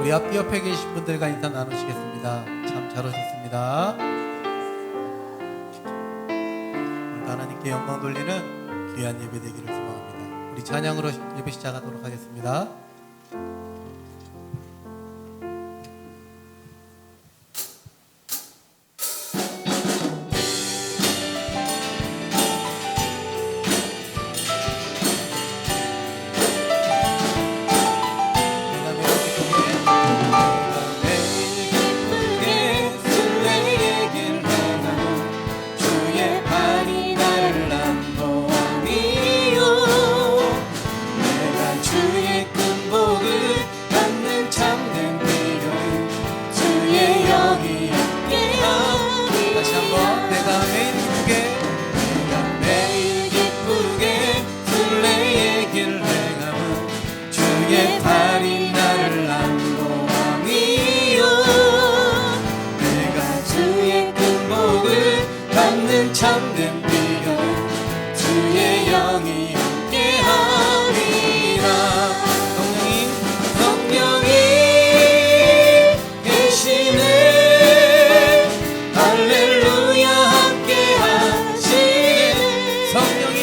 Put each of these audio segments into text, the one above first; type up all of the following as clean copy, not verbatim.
우리 앞뒤 옆에 계신 분들과 인사 나누시겠습니다. 참 잘 오셨습니다. 오늘 하나님께 영광 돌리는 귀한 예배 되기를 소망합니다. 우리 찬양으로 예배 시작하도록 하겠습니다. 참된 비결 주의 영이 함께하리라. 성령이 계시네. 할렐루야 함께하시네. 성령이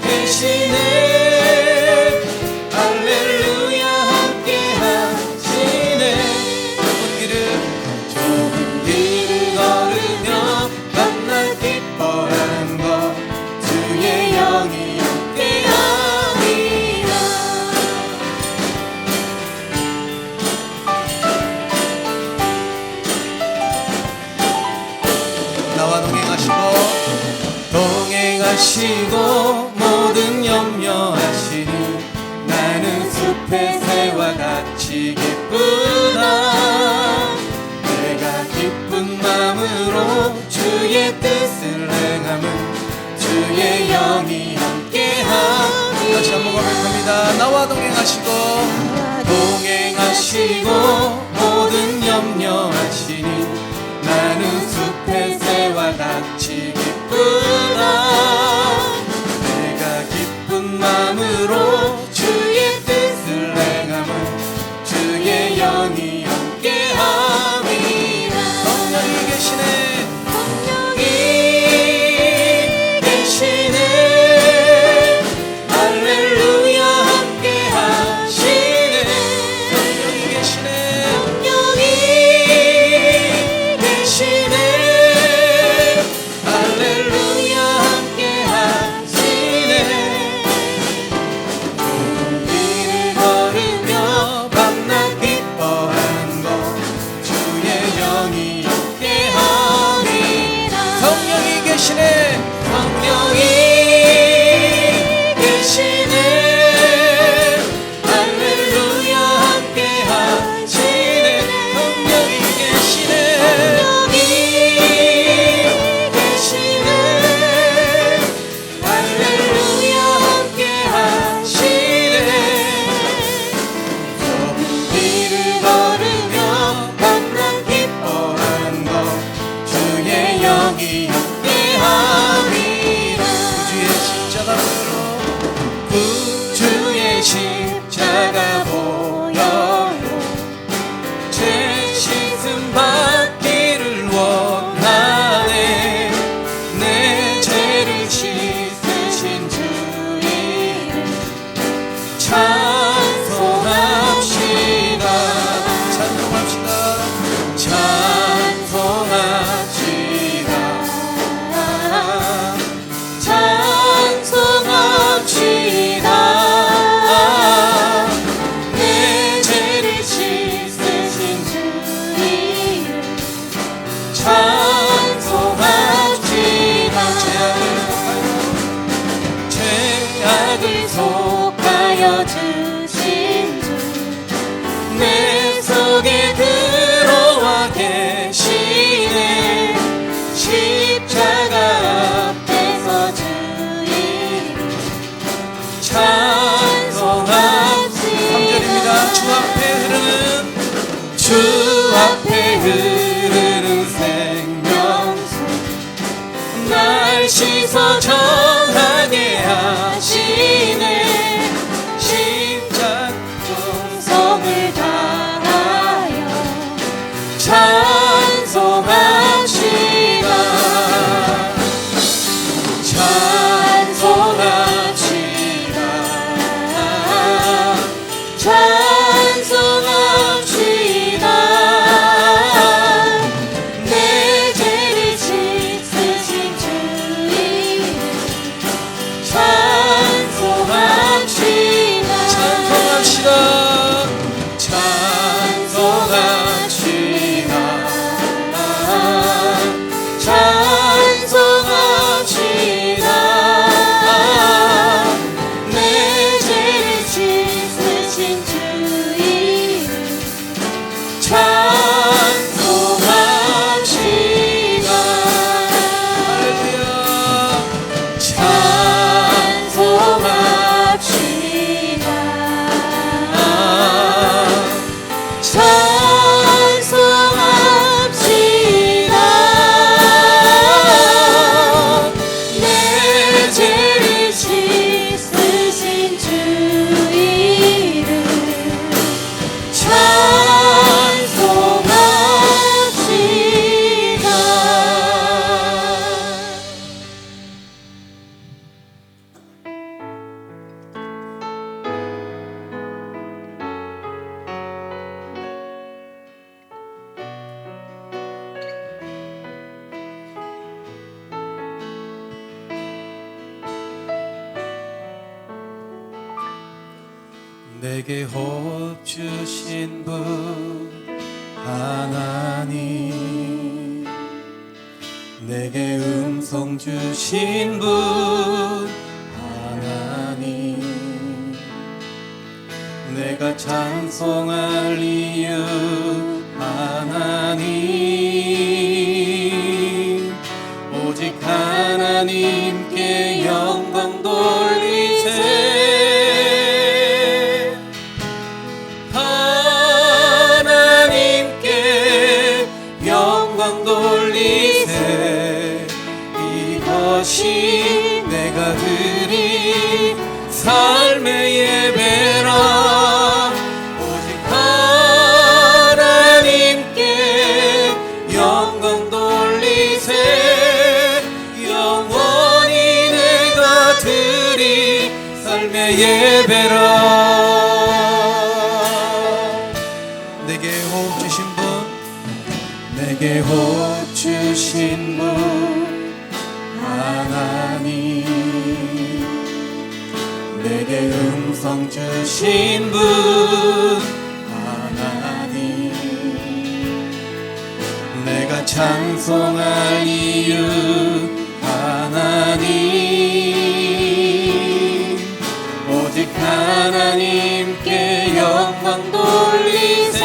계시네. 할렐루야 함께하시네. 좁은 길을 걸으며 만날 기뻐하는 것 주의 영이 함께하리라. 나와 동행하시고 모든 염려하시니 나는 숲의 새와 같이 기쁘다. 내가 기쁜 마음으로 주의 뜻을 행함은 주의 영이 함께하니. 다시 한번 고백합니다. 나와 동행하시고 모든 염려하시니 나는 숲의 새와 같이 기쁘다. 내가 기쁜 마음으로 주의 뜻을 행함은 주의 영이 함께함이라. 성령이 계시네. 할렐루야 함께하시네. 성령이 계시네. 할렐루야 함께하시네. 좁은 길을 걸으며 밤낮 기뻐하는 것 주의 영이 함께함이라. 성령이 계시네. 할렐루야 함께하시네. 성령이 계시네. 할렐루야 함께하시네. 좁은 길을 걸으며 밤낮 기뻐하는 것 주의 영이 함께함이라. 구주의 십자가 보혈로 죄 씻음 받기를 원하네. 내 죄를 씻으신 주 이름 찬송합시다. 내 죄를 씻으신 주 이름 찬송합시다. 죄악을 속하여 주신 주 내 속에 들어와 계시네. 십자가 앞에서 주 이름 찬송합시다. 3절입니다. 주 앞에 흐르는 생명수 날 씻어 정하게 하시네. 십자가 되신 주 이름 찬송합시다. 할렐루야. 찬송합시다. 찬송합시다. 내 죄를 씻으신 주 이름 내게 호흡 주신 분 하나님, 내게 음성 주신 분 하나님, 내가 찬송할 이유 하나님, 오직 하나님께 영광 돌리세. 이것이 내가 드린 삶의 예배라. 오직 하나님께 영광 돌리세. 영원히 내가 드린 삶의 예배라. 내게 호흡 주신 분, 내게 호흡 주신 분 하나님, 내게 음성 주신 분 하나님, 내가 찬송할 이유 하나님, 오직 하나님께 영광 돌리세.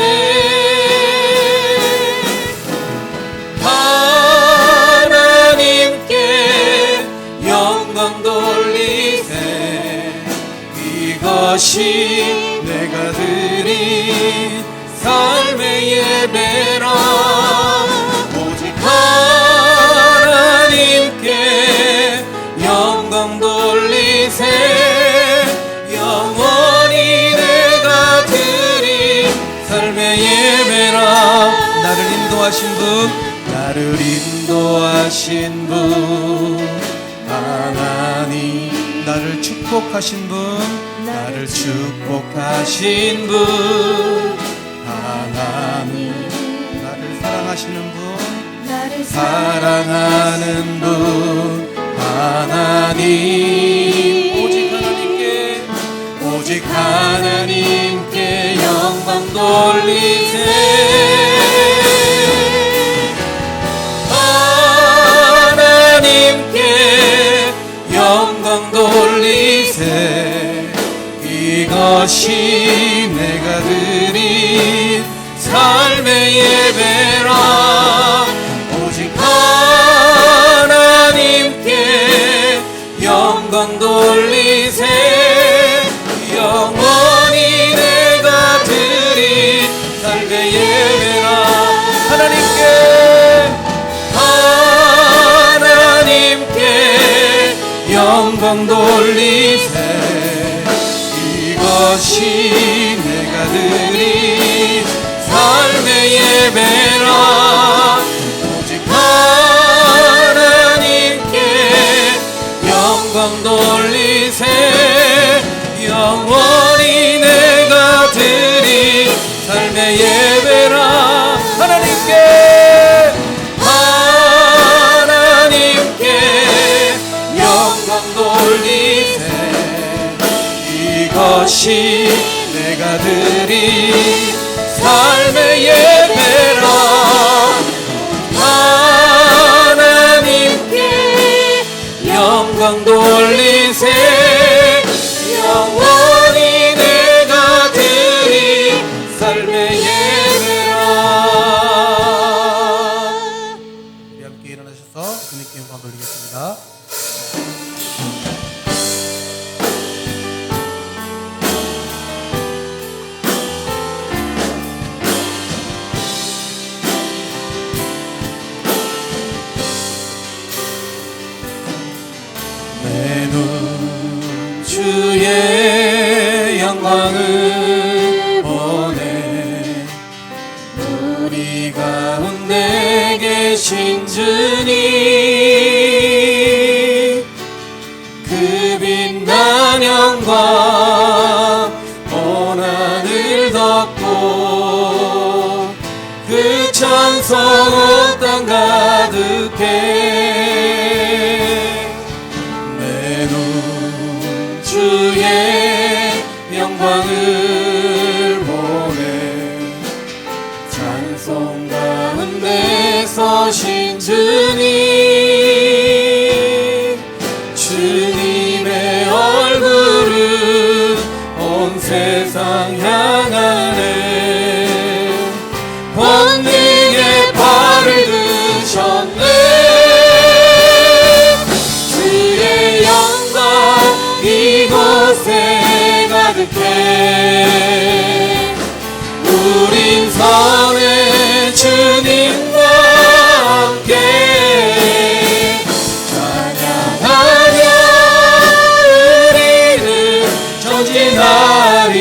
영광 돌리세. 이것이 내가 드린 삶의 예배라. 오직 하나님께 영광 돌리세. 영원히 내가 드린 삶의 예배라. 나를 인도하신 분, 나를 인도하신 분 하나님, 나를 축복하신 분, 나를 축복하신 분 하나님, 나를 사랑하시는 분, 나를 사랑하는 분 하나님, 오직 하나님께 영광 돌리세. 하나님께 영광 돌리세. 이것이 내가 드린 삶의 예배라. 오직 하나님께 영광 돌리세. 영원히 내가 드린 삶의 예배라. 하나님께 영광 돌리세. 이것이 내가 드린 삶의 예배라. 오직 하나님께 영광 돌리세. 영원히 내가 드린 삶의 예배라. 하나님께 영광 돌리세. 이것이 내가 드린 삶의 예배라. 하나님께 영광 돌리세. 영원히 내가 드린 주의 영광을 보내. 우리 가운데 계신 주님, 그 빛난 영광 온 하늘 덮고 그 찬송 온 땅 가득해. 내 눈 주의 영광을 보내. 찬송 가운데 서신 주님, 주님의 얼굴은 온 세상 향하네. 권능의 발을 드셨네. 주의 영광 이곳에 가득해. 우린 선의 주님과 함께 찬양하며 우리는 전진하리.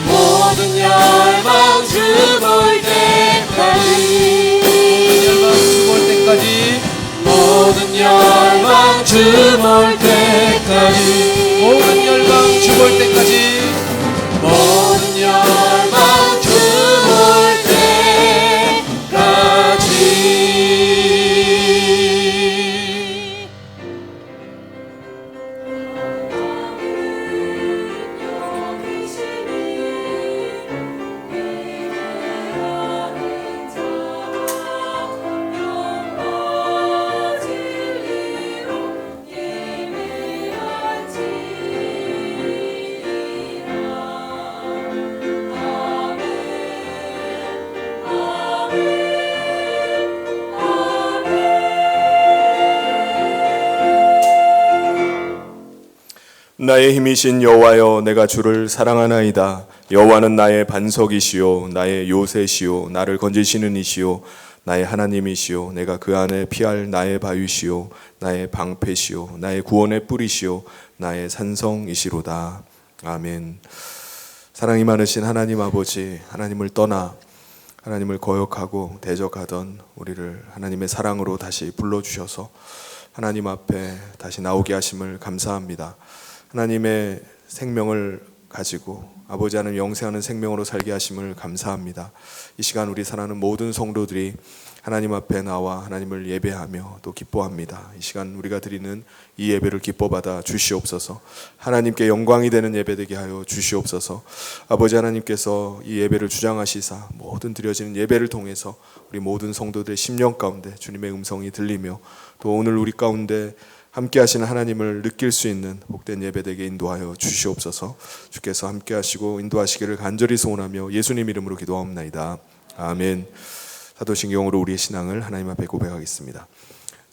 모든 열방 주 볼 때까지, 모든 열방 주 볼 때까지, 모든 열방 주 볼 때까지, 모든 열방 주 볼 때까지. 나의 힘이신 여호와여, 내가 주를 사랑하나이다. 여호와는 나의 반석이시요 나의 요새시요 나를 건지시는 이시요 나의 하나님이시요 내가 그 안에 피할 나의 바위시요 나의 방패시요 나의 구원의 뿌리시요 나의 산성이시로다. 아멘. 사랑이 많으신 하나님 아버지, 하나님을 떠나 하나님을 거역하고 대적하던 우리를 하나님의 사랑으로 다시 불러주셔서 하나님 앞에 다시 나오게 하심을 감사합니다. 하나님의 생명을 가지고 아버지 하나님 영생하는 생명으로 살게 하심을 감사합니다. 이 시간 우리 사랑하는 모든 성도들이 하나님 앞에 나와 하나님을 예배하며 또 기뻐합니다. 이 시간 우리가 드리는 이 예배를 기뻐받아 주시옵소서. 하나님께 영광이 되는 예배 되게 하여 주시옵소서. 아버지 하나님께서 이 예배를 주장하시사 모든 드려지는 예배를 통해서 우리 모든 성도들의 심령 가운데 주님의 음성이 들리며 또 오늘 우리 가운데 함께 하시는 하나님을 느낄 수 있는 복된 예배되게 인도하여 주시옵소서. 주께서 함께 하시고 인도하시기를 간절히 소원하며 예수님 이름으로 기도하옵나이다. 아멘. 사도신경으로 우리의 신앙을 하나님 앞에 고백하겠습니다.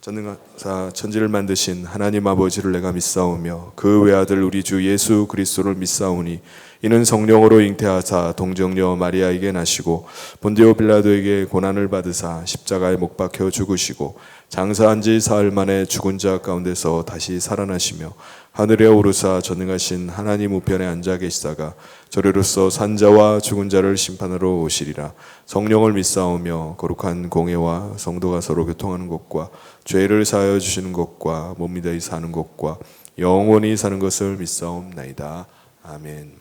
전능하사 천지를 만드신 하나님 아버지를 내가 믿사오며 그 외아들 우리 주 예수 그리스도를 믿사오니 이는 성령으로 잉태하사 동정녀 마리아에게 나시고 본디오 빌라도에게 고난을 받으사 십자가에 못 박혀 죽으시고 장사한 지 사흘 만에 죽은 자 가운데서 다시 살아나시며 하늘에 오르사 전능하신 하나님 우편에 앉아 계시다가 저리로서 산자와 죽은 자를 심판하러 오시리라. 성령을 믿사오며 거룩한 공회와 성도가 서로 교통하는 것과 죄를 사하여 주시는 것과 몸이 사는 것과 영원히 사는 것을 믿사옵나이다. 아멘.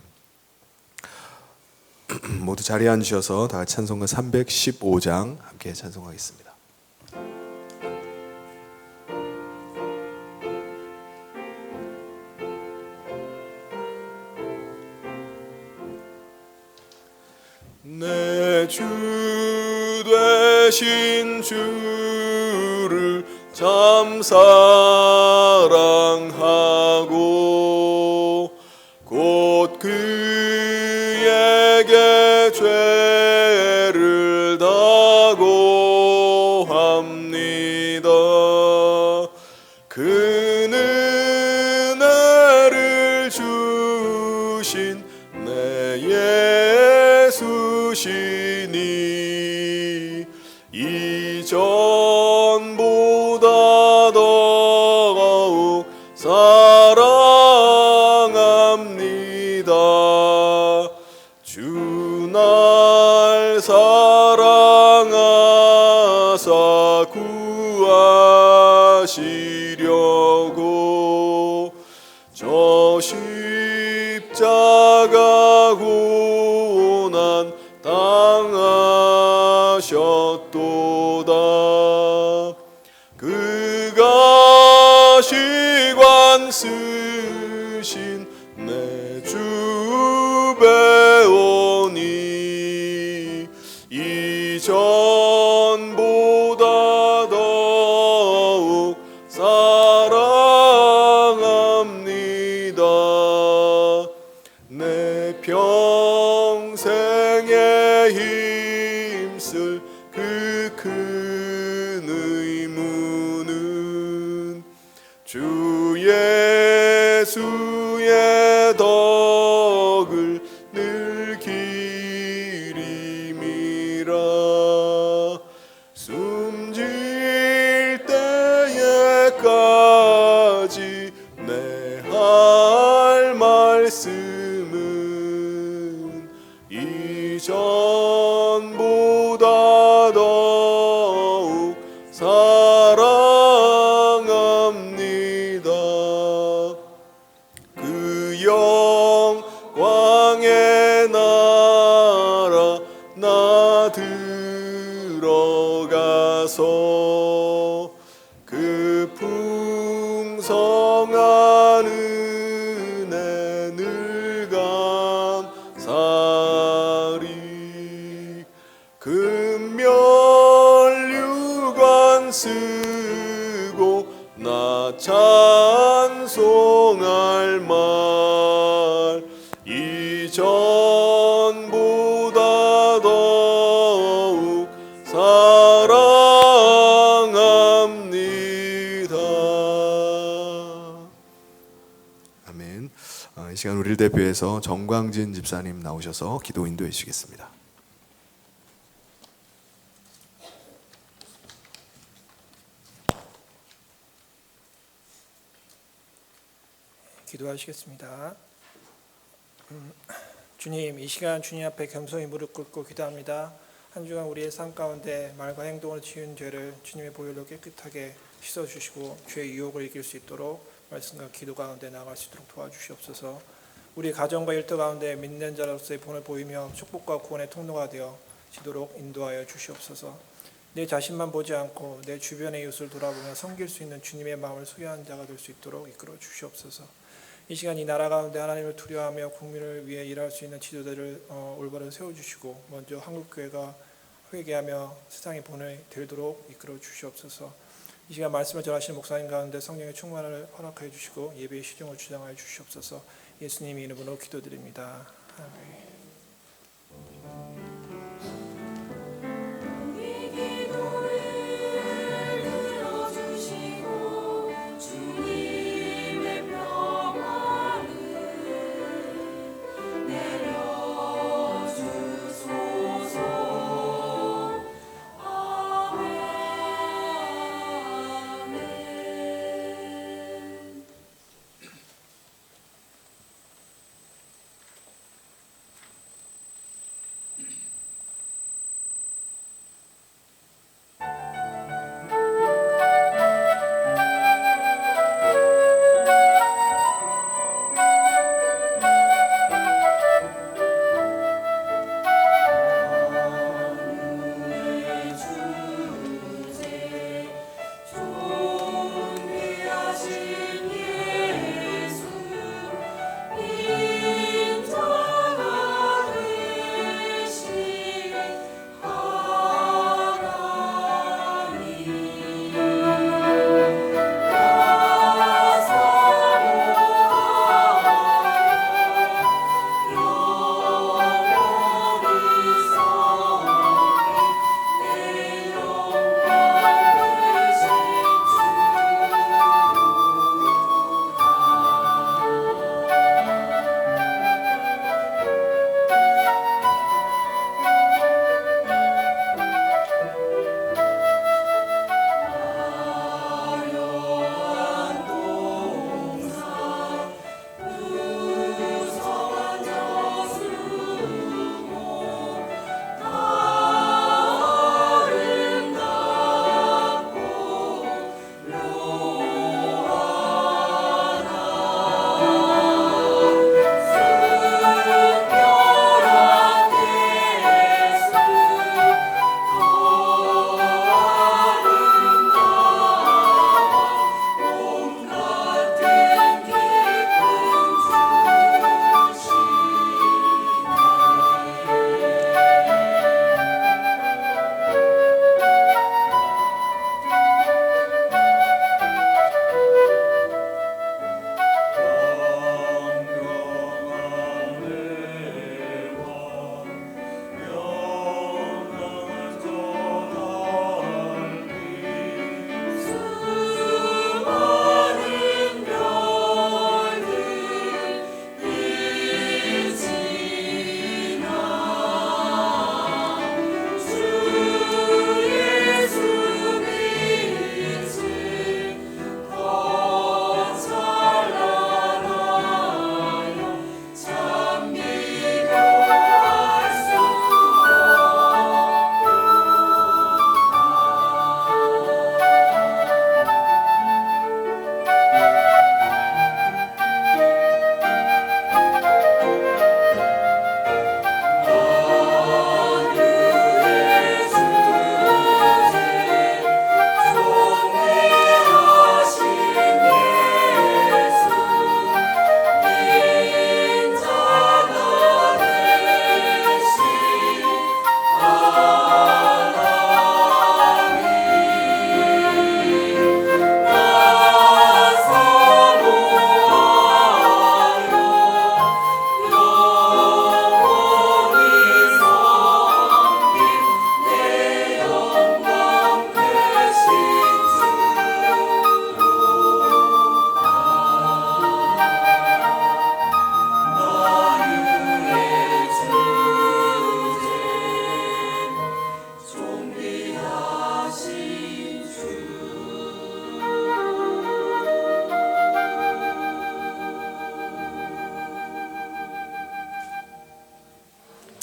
모두 자리에 앉으셔서 다 같이 찬송가 315장 함께 찬송하겠습니다. 내 주 되신 주를 참 사랑하고 곧 그에게 죄를 다고 합니다. 그는 은혜를 주신 내 예수시니 이전보다 더욱 사랑 십자가 고난 당하셨도다. 그가 시관 쓰신 내 주 배우니 이전보다 더욱 사랑합니다. 내 평생에 힘쓸 그 큰 의무는 주 예수의 덕을 늘 기림이라. 숨질 때에까지 내 할 말씀은 이전보다 더욱 사랑합니다. 그 영광의 나라 나 들어가서 그 풍성한 은혜 늘 감사리. 금면류관 쓰고 나 찬송할 말 이전보다 더욱 사랑합니다. 아멘. 이 시간 우리를 대표해서 정광진 집사님 나오셔서 기도 인도해 주시겠습니다. 기도하시겠습니다. 주님, 이 시간 주님 앞에 겸손히 무릎 꿇고 기도합니다. 한 주간 우리의 삶 가운데 말과 행동으로 지은 죄를 주님의 보혈로 깨끗하게 씻어주시고 죄의 유혹을 이길 수 있도록 말씀과 기도 가운데 나아갈 수 있도록 도와주시옵소서. 우리 가정과 일터 가운데 믿는 자로서의 본을 보이며 축복과 구원의 통로가 되어 지도록 인도하여 주시옵소서. 내 자신만 보지 않고 내 주변의 이웃을 돌아보며 섬길 수 있는 주님의 마음을 소유한 자가 될 수 있도록 이끌어 주시옵소서. 이 시간 이 나라 가운데 하나님을 두려워하며 국민을 위해 일할 수 있는 지도자를 올바로 세워주시고 먼저 한국교회가 회개하며 세상의 본을 들도록 이끌어 주시옵소서. 이 시간 말씀을 전하시는 목사님 가운데 성령의 충만을 허락하여 주시고 예배의 시종을 주장하여 주시옵소서. 예수님의 이름으로 기도드립니다. 아멘.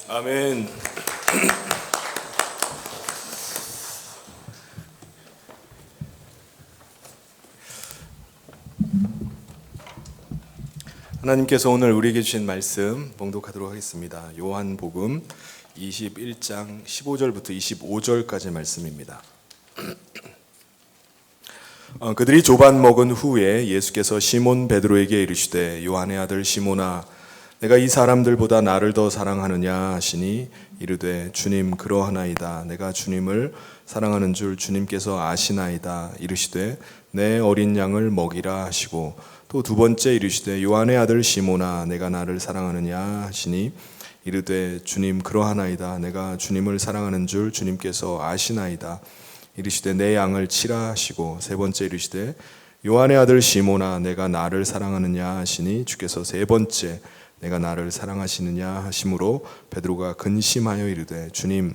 아멘. 하나님께서 오늘 우리에게 주신 말씀 봉독하도록 하겠습니다. 요한복음 21장 15절부터 25절까지 말씀입니다. 그들이 조반 먹은 후에 예수께서 시몬 베드로에게 이르시되 요한의 아들 시몬아 내가 이 사람들보다 나를 더 사랑하느냐 하시니 이르되 주님 그러하나이다. 내가 주님을 사랑하는 줄 주님께서 아시나이다. 이르시되 내 어린 양을 먹이라 하시고 또 두 번째 이르시되 요한의 아들 시몬아 내가 나를 사랑하느냐 하시니 이르되 주님 그러하나이다. 내가 주님을 사랑하는 줄 주님께서 아시나이다. 이르시되 내 양을 치라 하시고 세 번째 이르시되 요한의 아들 시몬아 내가 나를 사랑하느냐 하시니 주께서 세 번째 내가 나를 사랑하시느냐 하심으로 베드로가 근심하여 이르되 주님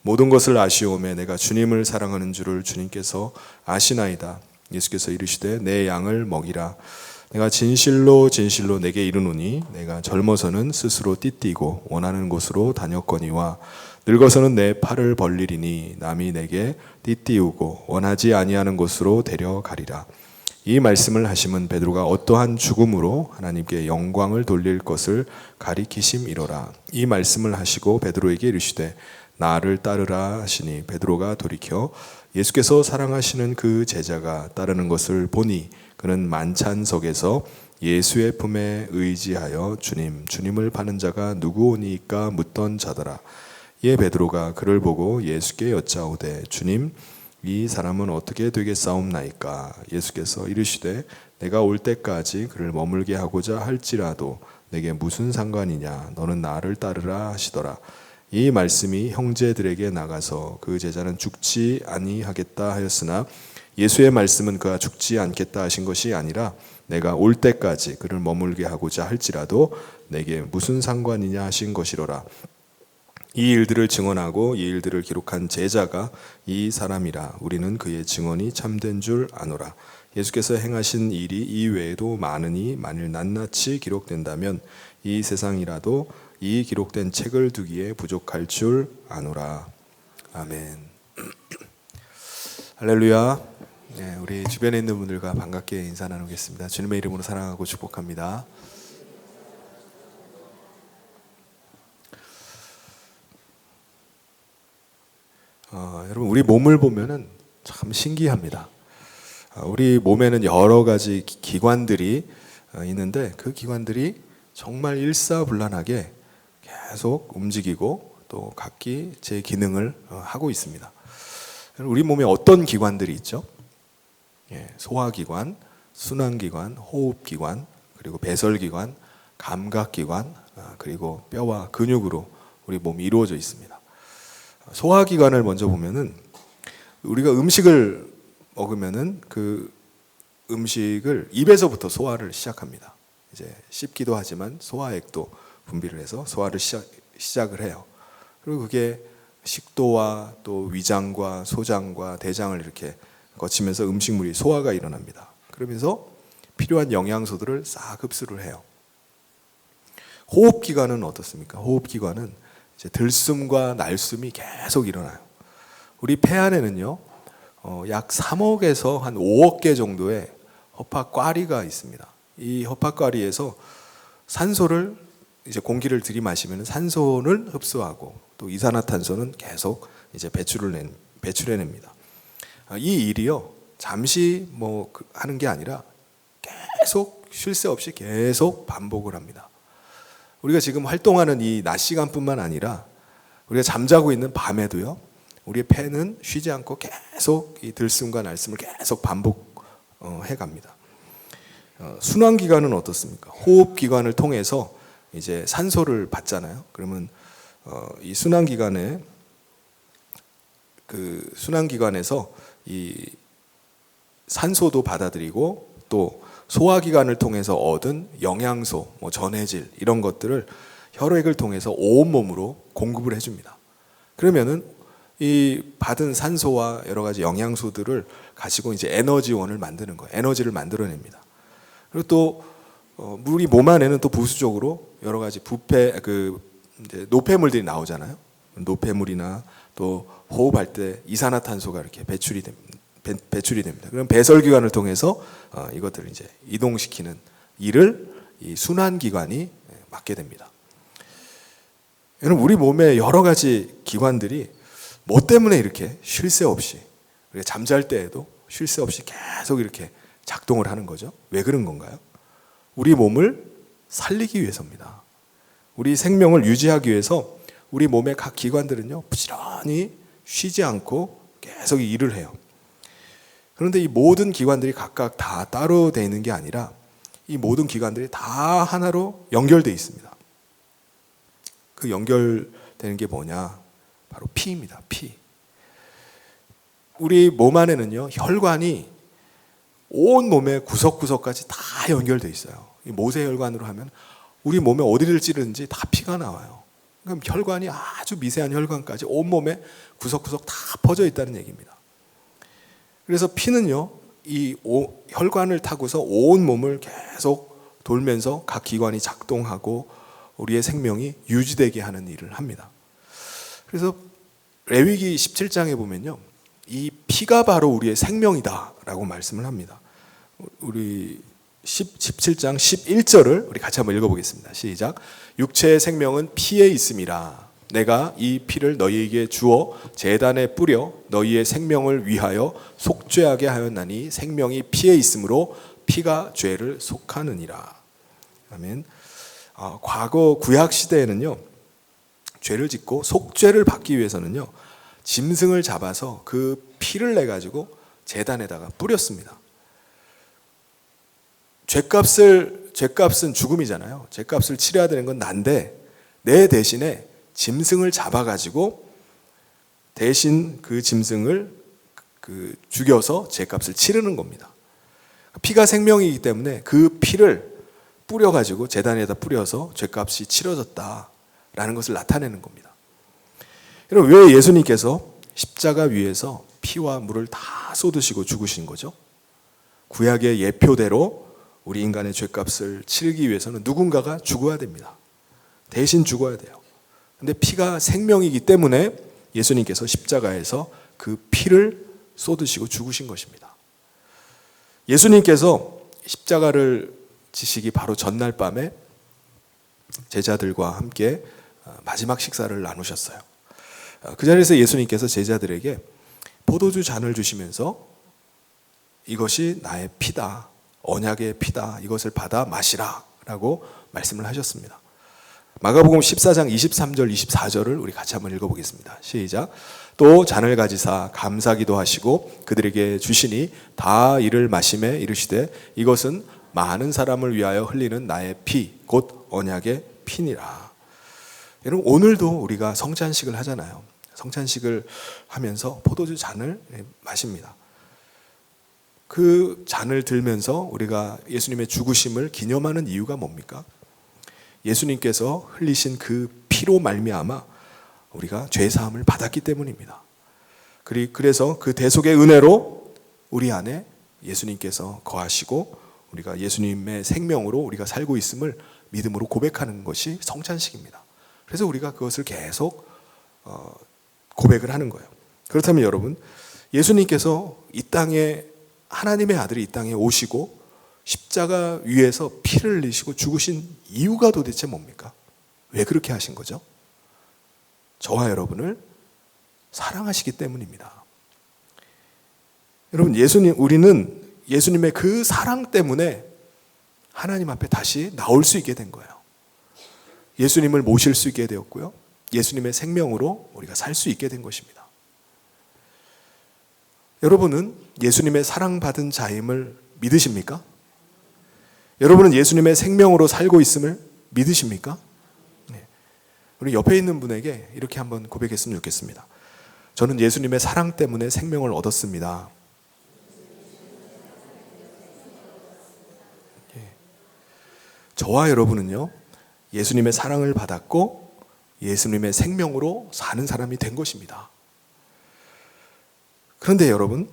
모든 것을 아시오매 내가 주님을 사랑하는 줄을 주님께서 아시나이다. 예수께서 이르시되 내 양을 먹이라. 내가 진실로 진실로 내게 이르노니 내가 젊어서는 스스로 띠띠고 원하는 곳으로 다녔거니와 늙어서는 내 팔을 벌리리니 남이 내게 띠띠우고 원하지 아니하는 곳으로 데려가리라. 이 말씀을 하심은 베드로가 어떠한 죽음으로 하나님께 영광을 돌릴 것을 가리키심이로라. 이 말씀을 하시고 베드로에게 이르시되 나를 따르라 하시니 베드로가 돌이켜 예수께서 사랑하시는 그 제자가 따르는 것을 보니 그는 만찬석에서 예수의 품에 의지하여 주님을 파는 자가 누구오니까 묻던 자더라. 이에 베드로가 그를 보고 예수께 여짜오되 주님 이 사람은 어떻게 되겠사옵나이까? 예수께서 이르시되 내가 올 때까지 그를 머물게 하고자 할지라도 내게 무슨 상관이냐? 너는 나를 따르라 하시더라. 이 말씀이 형제들에게 나가서 그 제자는 죽지 아니하겠다 하였으나 예수의 말씀은 그가 죽지 않겠다 하신 것이 아니라 내가 올 때까지 그를 머물게 하고자 할지라도 내게 무슨 상관이냐 하신 것이로라. 이 일들을 증언하고 이 일들을 기록한 제자가 이 사람이라. 우리는 그의 증언이 참된 줄 아노라. 예수께서 행하신 일이 이외에도 많으니 만일 낱낱이 기록된다면 이 세상이라도 이 기록된 책을 두기에 부족할 줄 아노라. 아멘. 할렐루야. 네, 우리 주변에 있는 분들과 반갑게 인사 나누겠습니다. 주님의 이름으로 사랑하고 축복합니다. 여러분 우리 몸을 보면은 참 신기합니다. 우리 몸에는 여러 가지 기관들이 있는데 그 기관들이 정말 일사불란하게 계속 움직이고 또 각기 제 기능을 하고 있습니다. 우리 몸에 어떤 기관들이 있죠? 소화기관, 순환기관, 호흡기관, 그리고 배설기관, 감각기관, 그리고 뼈와 근육으로 우리 몸이 이루어져 있습니다. 소화기관을 먼저 보면은 우리가 음식을 먹으면은 그 음식을 입에서부터 소화를 시작합니다. 이제 씹기도 하지만 소화액도 분비를 해서 소화를 시작을 해요. 그리고 그게 식도와 또 위장과 소장과 대장을 이렇게 거치면서 음식물이 소화가 일어납니다. 그러면서 필요한 영양소들을 싹 흡수를 해요. 호흡기관은 어떻습니까? 호흡기관은 이제 들숨과 날숨이 계속 일어나요. 우리 폐 안에는요, 약 3억에서 한 5억 개 정도의 허파과리가 있습니다. 이 허파과리에서 산소를 이제 공기를 들이마시면 산소를 흡수하고 또 이산화탄소는 계속 이제 배출해냅니다. 이 일이요 잠시 하는 게 아니라 계속 쉴 새 없이 계속 반복을 합니다. 우리가 지금 활동하는 이 낮 시간뿐만 아니라 우리가 잠자고 있는 밤에도요 우리의 폐는 쉬지 않고 계속 이 들숨과 날숨을 계속 반복해 갑니다. 순환기관은 어떻습니까? 호흡기관을 통해서 이제 산소를 받잖아요. 그러면 이 순환기관에서 이 산소도 받아들이고 또 소화기관을 통해서 얻은 영양소, 전해질 이런 것들을 혈액을 통해서 온몸으로 공급을 해줍니다. 그러면은 이 받은 산소와 여러 가지 영양소들을 가지고 이제 에너지원을 만드는 거예요. 에너지를 만들어냅니다. 그리고 또 우리 몸 안에는 또 부수적으로 여러 가지 이제 노폐물들이 나오잖아요. 노폐물이나 또 호흡할 때 이산화탄소가 이렇게 배출이 됩니다. 그럼 배설기관을 통해서 이것들을 이제 이동시키는 일을 이 순환기관이 맡게 됩니다. 여러분, 우리 몸의 여러 가지 기관들이 뭐 때문에 이렇게 쉴 새 없이, 우리가 잠잘 때에도 쉴 새 없이 계속 이렇게 작동을 하는 거죠. 왜 그런 건가요? 우리 몸을 살리기 위해서입니다. 우리 생명을 유지하기 위해서 우리 몸의 각 기관들은요, 부지런히 쉬지 않고 계속 일을 해요. 그런데 이 모든 기관들이 각각 다 따로 되어 있는 게 아니라 이 모든 기관들이 다 하나로 연결되어 있습니다. 그 연결되는 게 뭐냐? 바로 피입니다. 피. 우리 몸 안에는요, 혈관이 온 몸의 구석구석까지 다 연결되어 있어요. 이 모세혈관으로 하면 우리 몸에 어디를 찌르든지 다 피가 나와요. 그럼 혈관이 아주 미세한 혈관까지 온몸에 구석구석 다 퍼져 있다는 얘기입니다. 그래서 피는요, 이 혈관을 타고서 온 몸을 계속 돌면서 각 기관이 작동하고 우리의 생명이 유지되게 하는 일을 합니다. 그래서 레위기 17장에 보면요, 이 피가 바로 우리의 생명이다라고 말씀을 합니다. 우리 17장 11절을 우리 같이 한번 읽어보겠습니다. 시작. 육체의 생명은 피에 있음이라. 내가 이 피를 너희에게 주어 제단에 뿌려 너희의 생명을 위하여 속죄하게 하였나니 생명이 피에 있으므로 피가 죄를 속하느니라. 아멘. 과거 구약 시대에는요, 죄를 짓고 속죄를 받기 위해서는요, 짐승을 잡아서 그 피를 내 가지고 제단에다가 뿌렸습니다. 죄값은 죽음이잖아요. 죄값을 치러야 되는 건 난데 내 대신에 짐승을 잡아가지고 대신 그 짐승을 죽여서 죄값을 치르는 겁니다. 피가 생명이기 때문에 그 피를 뿌려가지고 제단에다 뿌려서 죄값이 치러졌다라는 것을 나타내는 겁니다. 여러분, 왜 예수님께서 십자가 위에서 피와 물을 다 쏟으시고 죽으신 거죠? 구약의 예표대로 우리 인간의 죄값을 치르기 위해서는 누군가가 죽어야 됩니다. 대신 죽어야 돼요. 근데 피가 생명이기 때문에 예수님께서 십자가에서 그 피를 쏟으시고 죽으신 것입니다. 예수님께서 십자가를 지시기 바로 전날 밤에 제자들과 함께 마지막 식사를 나누셨어요. 그 자리에서 예수님께서 제자들에게 포도주 잔을 주시면서 이것이 나의 피다, 언약의 피다, 이것을 받아 마시라 라고 말씀을 하셨습니다. 마가복음 14장 23절 24절을 우리 같이 한번 읽어보겠습니다. 시작. 또 잔을 가지사 감사기도 하시고 그들에게 주시니 다 이를 마시매 이르시되 이것은 많은 사람을 위하여 흘리는 나의 피, 곧 언약의 피니라. 여러분, 오늘도 우리가 성찬식을 하잖아요. 성찬식을 하면서 포도주 잔을 마십니다. 그 잔을 들면서 우리가 예수님의 죽으심을 기념하는 이유가 뭡니까? 예수님께서 흘리신 그 피로 말미암아 우리가 죄 사함을 받았기 때문입니다. 그래서 그 대속의 은혜로 우리 안에 예수님께서 거하시고 우리가 예수님의 생명으로 우리가 살고 있음을 믿음으로 고백하는 것이 성찬식입니다. 그래서 우리가 그것을 계속 고백을 하는 거예요. 그렇다면 여러분, 예수님께서 이 땅에, 하나님의 아들이 이 땅에 오시고 십자가 위에서 피를 흘리시고 죽으신 이유가 도대체 뭡니까? 왜 그렇게 하신 거죠? 저와 여러분을 사랑하시기 때문입니다. 여러분, 우리는 예수님의 그 사랑 때문에 하나님 앞에 다시 나올 수 있게 된 거예요. 예수님을 모실 수 있게 되었고요. 예수님의 생명으로 우리가 살 수 있게 된 것입니다. 여러분은 예수님의 사랑받은 자임을 믿으십니까? 여러분은 예수님의 생명으로 살고 있음을 믿으십니까? 네. 우리 옆에 있는 분에게 이렇게 한번 고백했으면 좋겠습니다. 저는 예수님의 사랑 때문에 생명을 얻었습니다. 저와 여러분은요, 예수님의 사랑을 받았고 예수님의 생명으로 사는 사람이 된 것입니다. 그런데 여러분,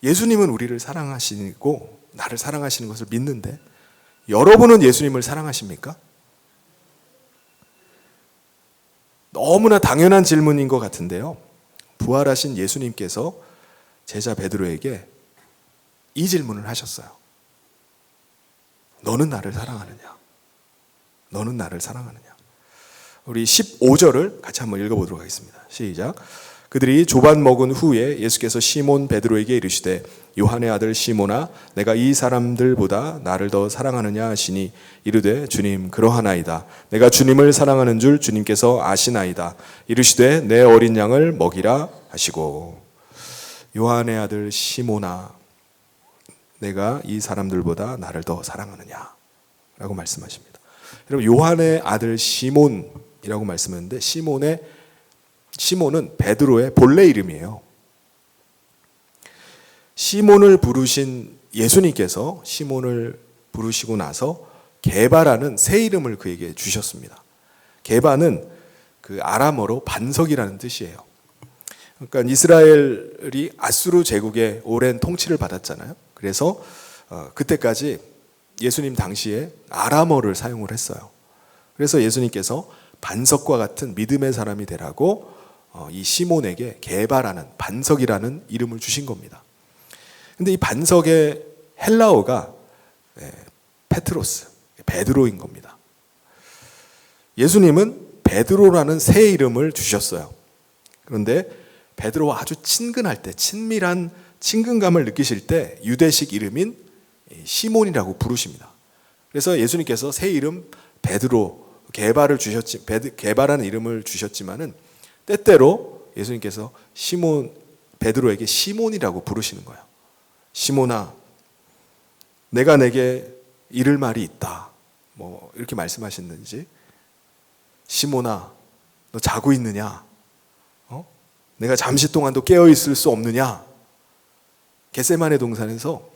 예수님은 우리를 사랑하시고 나를 사랑하시는 것을 믿는데 여러분은 예수님을 사랑하십니까? 너무나 당연한 질문인 것 같은데요. 부활하신 예수님께서 제자 베드로에게 이 질문을 하셨어요. 너는 나를 사랑하느냐? 너는 나를 사랑하느냐? 우리 15절을 같이 한번 읽어보도록 하겠습니다. 시작. 그들이 조반 먹은 후에 예수께서 시몬 베드로에게 이르시되 요한의 아들 시몬아 내가 이 사람들보다 나를 더 사랑하느냐 하시니 이르되 주님 그러하나이다. 내가 주님을 사랑하는 줄 주님께서 아시나이다. 이르시되 내 어린 양을 먹이라 하시고 요한의 아들 시몬아 내가 이 사람들보다 나를 더 사랑하느냐 라고 말씀하십니다. 여러분 요한의 아들 시몬이라고 말씀했는데 시몬은 베드로의 본래 이름이에요. 시몬을 부르신 예수님께서 시몬을 부르시고 나서 게바라는 새 이름을 그에게 주셨습니다. 게바는 그 아람어로 반석이라는 뜻이에요. 그러니까 이스라엘이 아수르 제국의 오랜 통치를 받았잖아요. 그래서 그때까지 예수님 당시에 아람어를 사용을 했어요. 그래서 예수님께서 반석과 같은 믿음의 사람이 되라고 이 시몬에게 게바라는 반석이라는 이름을 주신 겁니다. 근데 이 반석의 헬라어가 페트로스, 베드로인 겁니다. 예수님은 베드로라는 새 이름을 주셨어요. 그런데 베드로와 아주 친근할 때, 친밀한 친근감을 느끼실 때 유대식 이름인 시몬이라고 부르십니다. 그래서 예수님께서 새 이름 베드로, 게바라는 이름을 주셨지만은 때때로 예수님께서 베드로에게 시몬이라고 부르시는 거예요. 시몬아, 내가 내게 이를 말이 있다. 뭐 이렇게 말씀하셨는지. 시몬아, 너 자고 있느냐? 내가 잠시 동안도 깨어 있을 수 없느냐? 겟세마네 동산에서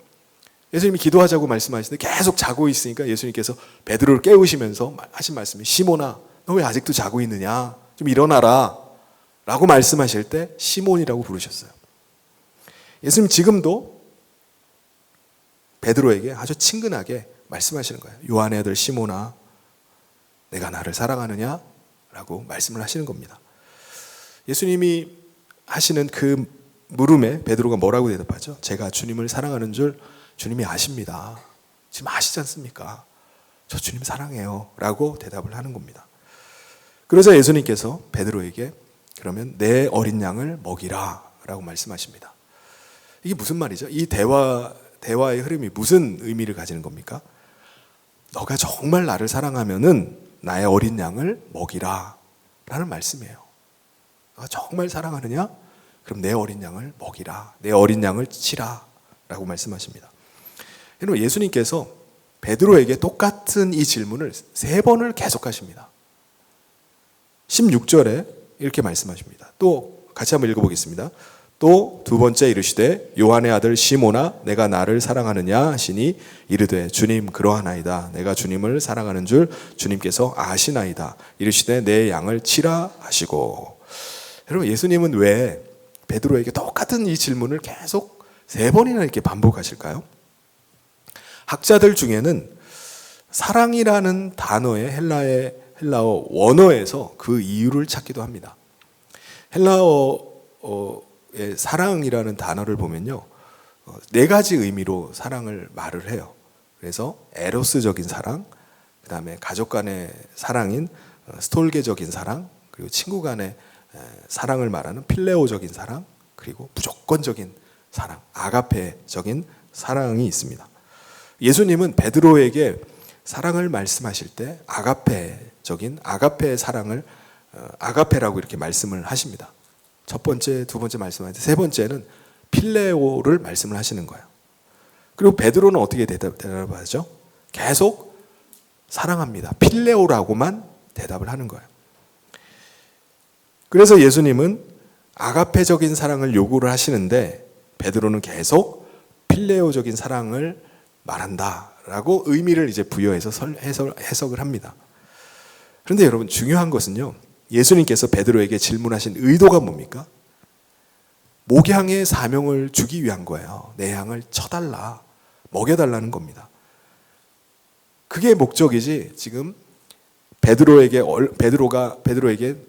예수님이 기도하자고 말씀하시는데 계속 자고 있으니까 예수님께서 베드로를 깨우시면서 하신 말씀이 시몬아, 너 왜 아직도 자고 있느냐? 좀 일어나라. 라고 말씀하실 때 시몬이라고 부르셨어요. 예수님 지금도 베드로에게 아주 친근하게 말씀하시는 거예요. 요한의 아들 시몬아, 내가 나를 사랑하느냐? 라고 말씀을 하시는 겁니다. 예수님이 하시는 그 물음에 베드로가 뭐라고 대답하죠? 제가 주님을 사랑하는 줄 주님이 아십니다. 지금 아시지 않습니까? 저 주님 사랑해요. 라고 대답을 하는 겁니다. 그러자 예수님께서 베드로에게 그러면 내 어린 양을 먹이라 라고 말씀하십니다. 이게 무슨 말이죠? 이 대화의 흐름이 무슨 의미를 가지는 겁니까? 너가 정말 나를 사랑하면은 나의 어린 양을 먹이라 라는 말씀이에요. 너가 정말 사랑하느냐? 그럼 내 어린 양을 먹이라. 내 어린 양을 치라 라고 말씀하십니다. 여러분 예수님께서 베드로에게 똑같은 이 질문을 3번을 계속하십니다. 16절에 이렇게 말씀하십니다. 또 같이 한번 읽어보겠습니다. 또 두 번째 이르시되 요한의 아들 시몬아 내가 나를 사랑하느냐 하시니 이르되 주님 그러하나이다. 내가 주님을 사랑하는 줄 주님께서 아시나이다. 이르시되 내 양을 치라 하시고. 여러분 예수님은 왜 베드로에게 똑같은 이 질문을 계속 3번이나 이렇게 반복하실까요? 학자들 중에는 사랑이라는 단어의 헬라어 원어에서 그 이유를 찾기도 합니다. 헬라어의 사랑이라는 단어를 보면요, 4가지 의미로 사랑을 말을 해요. 그래서 에로스적인 사랑, 그 다음에 가족 간의 사랑인 스톨게적인 사랑, 그리고 친구 간의 사랑을 말하는 필레오적인 사랑, 그리고 무조건적인 사랑, 아가페적인 사랑이 있습니다. 예수님은 베드로에게 사랑을 말씀하실 때 아가페의 사랑을 아가페라고 이렇게 말씀을 하십니다. 첫 번째, 두 번째 말씀하실 때 세 번째는 필레오를 말씀을 하시는 거예요. 그리고 베드로는 어떻게 대답하죠? 계속 사랑합니다. 필레오라고만 대답을 하는 거예요. 그래서 예수님은 아가페적인 사랑을 요구를 하시는데 베드로는 계속 필레오적인 사랑을 말한다라고 의미를 이제 부여해서 해석을 합니다. 그런데 여러분 중요한 것은요, 예수님께서 베드로에게 질문하신 의도가 뭡니까? 목양의 사명을 주기 위한 거예요. 내 양을 쳐달라, 먹여달라는 겁니다. 그게 목적이지 지금 베드로에게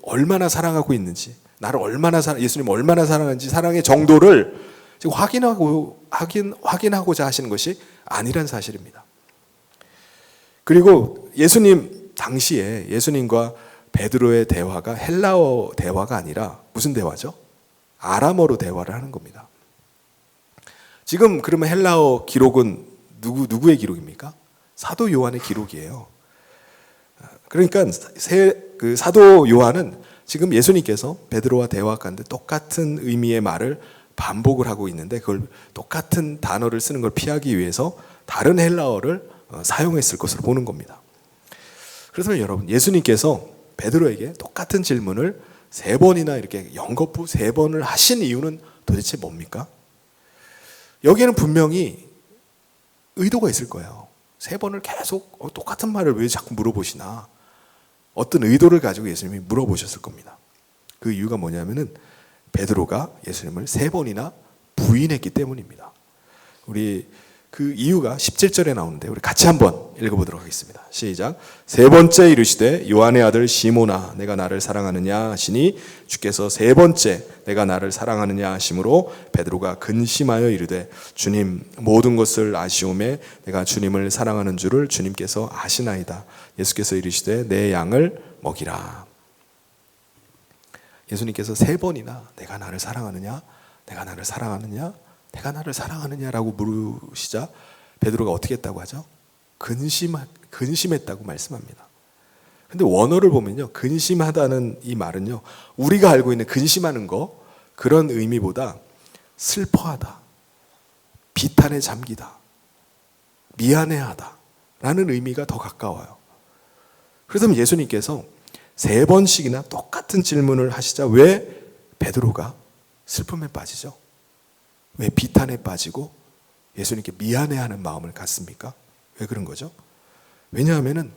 얼마나 사랑하고 있는지, 나를 얼마나 예수님 얼마나 사랑하는지 사랑의 정도를 지금 확인하고자 하시는 것이 아니란 사실입니다. 그리고 예수님 당시에 예수님과 베드로의 대화가 헬라어 대화가 아니라 무슨 대화죠? 아람어로 대화를 하는 겁니다. 지금 그러면 헬라어 기록은 누구의 기록입니까? 사도 요한의 기록이에요. 그러니까 사도 요한은 지금 예수님께서 베드로와 대화 가운데 똑같은 의미의 말을 반복을 하고 있는데 그걸 똑같은 단어를 쓰는 걸 피하기 위해서 다른 헬라어를 사용했을 것으로 보는 겁니다. 그래서 여러분, 예수님께서 베드로에게 똑같은 질문을 3번이나 이렇게 연거푸 3번을 하신 이유는 도대체 뭡니까? 여기에는 분명히 의도가 있을 거예요. 3번을 계속 똑같은 말을 왜 자꾸 물어보시나? 어떤 의도를 가지고 예수님이 물어보셨을 겁니다. 그 이유가 뭐냐면은 베드로가 예수님을 3번이나 부인했기 때문입니다. 우리 그 이유가 17절에 나오는데 우리 같이 한번 읽어보도록 하겠습니다. 시작. 3번째 이르시되 요한의 아들 시몬아 내가 나를 사랑하느냐 하시니 주께서 3번째 내가 나를 사랑하느냐 하심으로 베드로가 근심하여 이르되 주님 모든 것을 아시오매 내가 주님을 사랑하는 줄을 주님께서 아시나이다. 예수께서 이르시되 내 양을 먹이라. 예수님께서 3번이나 내가 나를 사랑하느냐 내가 나를 사랑하느냐 내가 나를 사랑하느냐라고 물으시자 베드로가 어떻게 했다고 하죠? 근심했다고 말씀합니다. 근데 원어를 보면요, 근심하다는 이 말은요, 우리가 알고 있는 근심하는 거 그런 의미보다 슬퍼하다, 비탄에 잠기다, 미안해하다 라는 의미가 더 가까워요. 그래서 예수님께서 3번씩이나 똑같은 질문을 하시자 왜 베드로가 슬픔에 빠지죠? 왜 비탄에 빠지고 예수님께 미안해하는 마음을 갖습니까? 왜 그런 거죠? 왜냐하면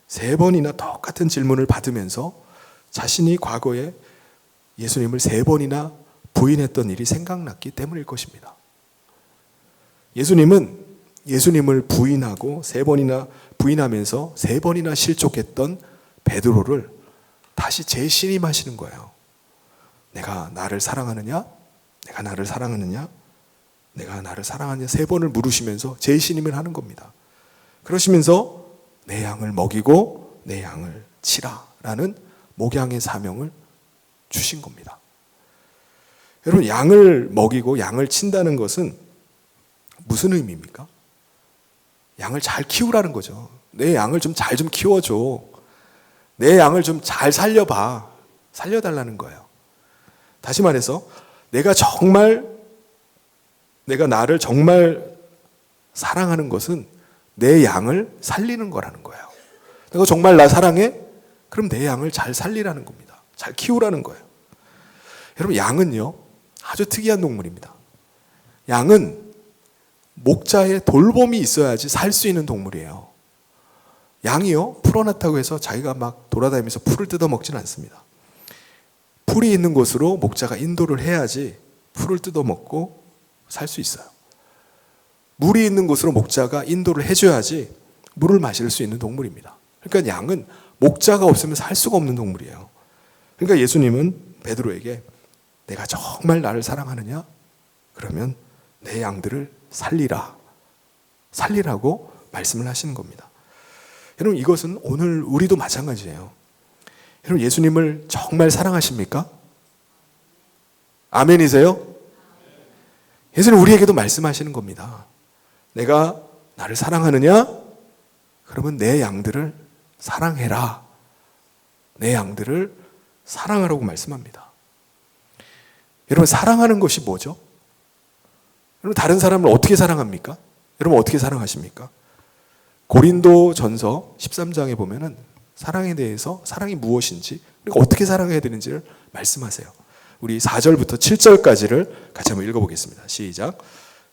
3번이나 똑같은 질문을 받으면서 자신이 과거에 예수님을 3번이나 부인했던 일이 생각났기 때문일 것입니다. 예수님은 예수님을 부인하고 3번이나 부인하면서 3번이나 실족했던 베드로를 다시 재신임하시는 거예요. 내가 나를 사랑하느냐? 내가 나를 사랑하느냐? 내가 나를 사랑하느냐? 3번을 물으시면서 재신임을 하는 겁니다. 그러시면서 내 양을 먹이고 내 양을 치라 라는 목양의 사명을 주신 겁니다. 여러분, 양을 먹이고 양을 친다는 것은 무슨 의미입니까? 양을 잘 키우라는 거죠. 내 양을 좀 잘 좀 키워줘. 내 양을 좀 잘 살려봐. 살려달라는 거예요. 다시 말해서 내가 나를 정말 사랑하는 것은 내 양을 살리는 거라는 거예요. 내가 정말 나 사랑해? 그럼 내 양을 잘 살리라는 겁니다. 잘 키우라는 거예요. 여러분, 양은요 아주 특이한 동물입니다. 양은 목자의 돌봄이 있어야지 살 수 있는 동물이에요. 양이요 풀어놨다고 해서 자기가 막 돌아다니면서 풀을 뜯어먹지는 않습니다. 풀이 있는 곳으로 목자가 인도를 해야지 풀을 뜯어먹고 살 수 있어요. 물이 있는 곳으로 목자가 인도를 해줘야지 물을 마실 수 있는 동물입니다. 그러니까 양은 목자가 없으면 살 수가 없는 동물이에요. 그러니까 예수님은 베드로에게 내가 정말 나를 사랑하느냐? 그러면 내 양들을 살리라고 말씀을 하시는 겁니다. 여러분, 이것은 오늘 우리도 마찬가지예요. 여러분, 예수님을 정말 사랑하십니까? 아멘이세요? 예수님 우리에게도 말씀하시는 겁니다. 내가 나를 사랑하느냐? 그러면 내 양들을 사랑해라. 내 양들을 사랑하라고 말씀합니다. 여러분, 사랑하는 것이 뭐죠? 여러분, 다른 사람을 어떻게 사랑합니까? 여러분, 어떻게 사랑하십니까? 고린도전서 13장에 보면은 사랑에 대해서 사랑이 무엇인지, 그리고 어떻게 사랑해야 되는지를 말씀하세요. 우리 4절부터 7절까지를 같이 한번 읽어보겠습니다. 시작.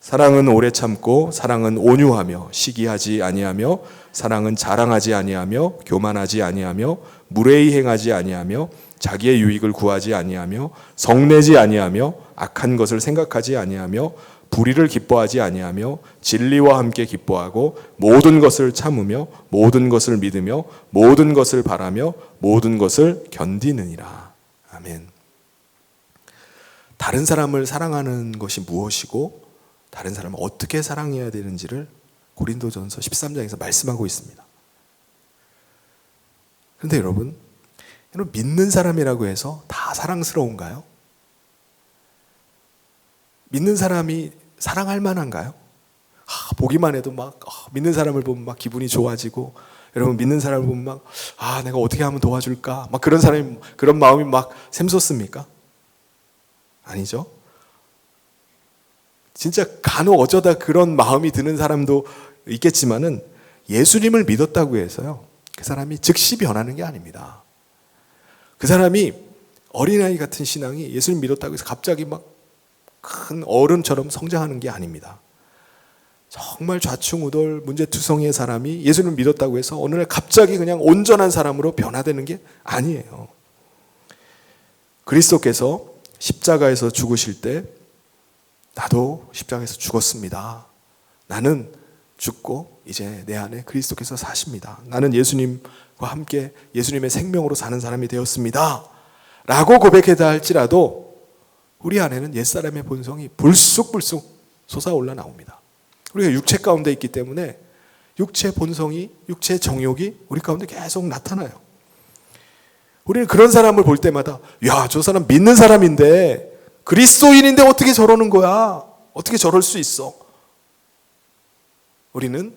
사랑은 오래 참고 사랑은 온유하며 시기하지 아니하며 사랑은 자랑하지 아니하며 교만하지 아니하며 무례히 행하지 아니하며 자기의 유익을 구하지 아니하며 성내지 아니하며 악한 것을 생각하지 아니하며 불의를 기뻐하지 아니하며 진리와 함께 기뻐하고 모든 것을 참으며 모든 것을 믿으며 모든 것을 바라며 모든 것을 견디느니라. 아멘. 다른 사람을 사랑하는 것이 무엇이고 다른 사람을 어떻게 사랑해야 되는지를 고린도전서 13장에서 말씀하고 있습니다. 그런데 여러분 믿는 사람이라고 해서 다 사랑스러운가요? 믿는 사람이 사랑할 만한가요? 보기만 해도 막 믿는 사람을 보면 막 기분이 좋아지고, 여러분 믿는 사람을 보면 막 내가 어떻게 하면 도와줄까? 막 그런 마음이 막 샘솟습니까? 아니죠. 진짜 간혹 어쩌다 그런 마음이 드는 사람도 있겠지만은 예수님을 믿었다고 해서요 그 사람이 즉시 변하는 게 아닙니다. 그 사람이 어린아이 같은 신앙이 예수님 믿었다고 해서 갑자기 막 큰 어른처럼 성장하는 게 아닙니다. 정말 좌충우돌 문제투성이의 사람이 예수님을 믿었다고 해서 어느 날 갑자기 그냥 온전한 사람으로 변화되는 게 아니에요. 그리스도께서 십자가에서 죽으실 때 나도 십자가에서 죽었습니다. 나는 죽고 이제 내 안에 그리스도께서 사십니다. 나는 예수님과 함께 예수님의 생명으로 사는 사람이 되었습니다. 라고 고백했다 할지라도 우리 안에는 옛사람의 본성이 불쑥불쑥 솟아올라 나옵니다. 우리가 육체 가운데 있기 때문에 육체 본성이, 육체 정욕이 우리 가운데 계속 나타나요. 우리는 그런 사람을 볼 때마다 야, 저 사람 믿는 사람인데 그리스도인인데 어떻게 저러는 거야? 어떻게 저럴 수 있어? 우리는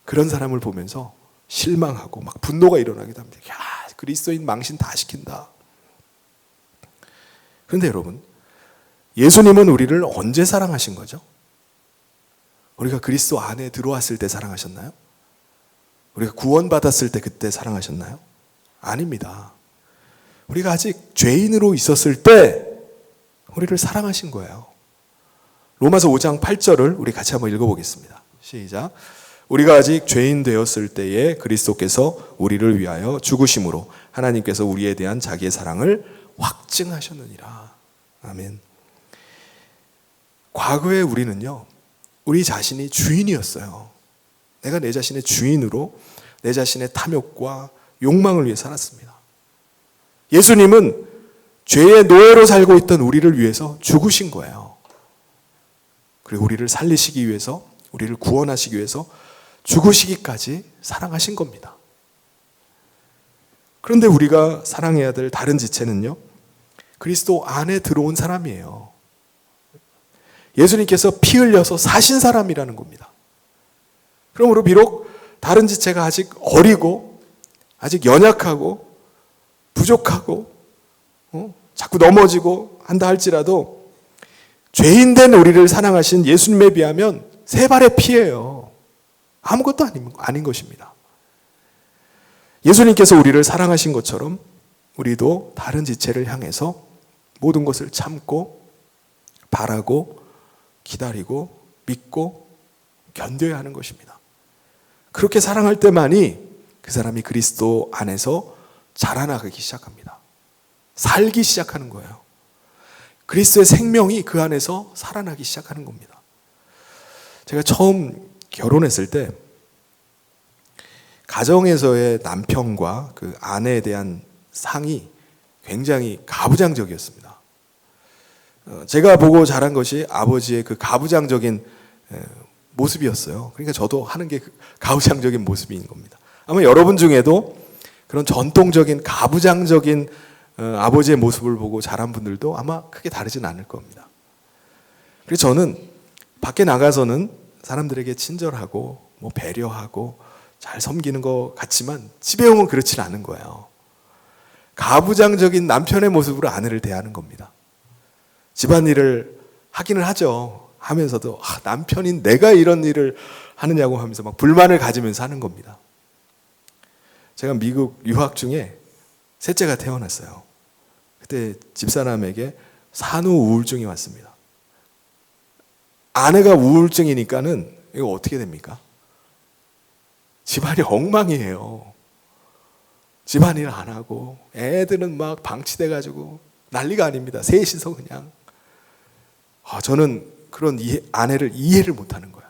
그런 사람을 보면서 실망하고 막 분노가 일어나기도 합니다. 야, 그리스도인 망신 다 시킨다. 그런데 여러분, 예수님은 우리를 언제 사랑하신 거죠? 우리가 그리스도 안에 들어왔을 때 사랑하셨나요? 우리가 구원받았을 때 그때 사랑하셨나요? 아닙니다. 우리가 아직 죄인으로 있었을 때 우리를 사랑하신 거예요. 로마서 5장 8절을 우리 같이 한번 읽어보겠습니다. 시작. 우리가 아직 죄인 되었을 때에 그리스도께서 우리를 위하여 죽으심으로 하나님께서 우리에 대한 자기의 사랑을 확증하셨느니라. 아멘. 과거에 우리는요, 우리 자신이 주인이었어요. 내가 내 자신의 주인으로 내 자신의 탐욕과 욕망을 위해 살았습니다. 예수님은 죄의 노예로 살고 있던 우리를 위해서 죽으신 거예요. 그리고 우리를 살리시기 위해서, 우리를 구원하시기 위해서 죽으시기까지 사랑하신 겁니다. 그런데 우리가 사랑해야 될 다른 지체는요, 그리스도 안에 들어온 사람이에요. 예수님께서 피 흘려서 사신 사람이라는 겁니다. 그러므로 비록 다른 지체가 아직 어리고 아직 연약하고 부족하고 자꾸 넘어지고 한다 할지라도 죄인된 우리를 사랑하신 예수님에 비하면 세 발의 피예요. 아무것도 아닌 것입니다. 예수님께서 우리를 사랑하신 것처럼 우리도 다른 지체를 향해서 모든 것을 참고 바라고 기다리고 믿고 견뎌야 하는 것입니다. 그렇게 사랑할 때만이 그 사람이 그리스도 안에서 자라나가기 시작합니다. 살기 시작하는 거예요. 그리스도의 생명이 그 안에서 살아나기 시작하는 겁니다. 제가 처음 결혼했을 때 가정에서의 남편과 그 아내에 대한 상이 굉장히 가부장적이었습니다. 제가 보고 자란 것이 아버지의 그 가부장적인 모습이었어요. 그러니까 저도 하는 게 가부장적인 모습인 겁니다. 아마 여러분 중에도 그런 전통적인 가부장적인 아버지의 모습을 보고 자란 분들도 아마 크게 다르진 않을 겁니다. 그래서 저는 밖에 나가서는 사람들에게 친절하고 뭐 배려하고 잘 섬기는 것 같지만 집에 오면 그렇지는 않은 거예요. 가부장적인 남편의 모습으로 아내를 대하는 겁니다. 집안일을 하기는 하죠. 하면서도 남편인 내가 이런 일을 하느냐고 하면서 막 불만을 가지면서 하는 겁니다. 제가 미국 유학 중에 셋째가 태어났어요. 그때 집사람에게 산후 우울증이 왔습니다. 아내가 우울증이니까는 이거 어떻게 됩니까? 집안이 엉망이에요. 집안일 안 하고 애들은 막 방치돼가지고 난리가 아닙니다. 셋이서 그냥. 저는 그런 아내를 이해를 못하는 거예요.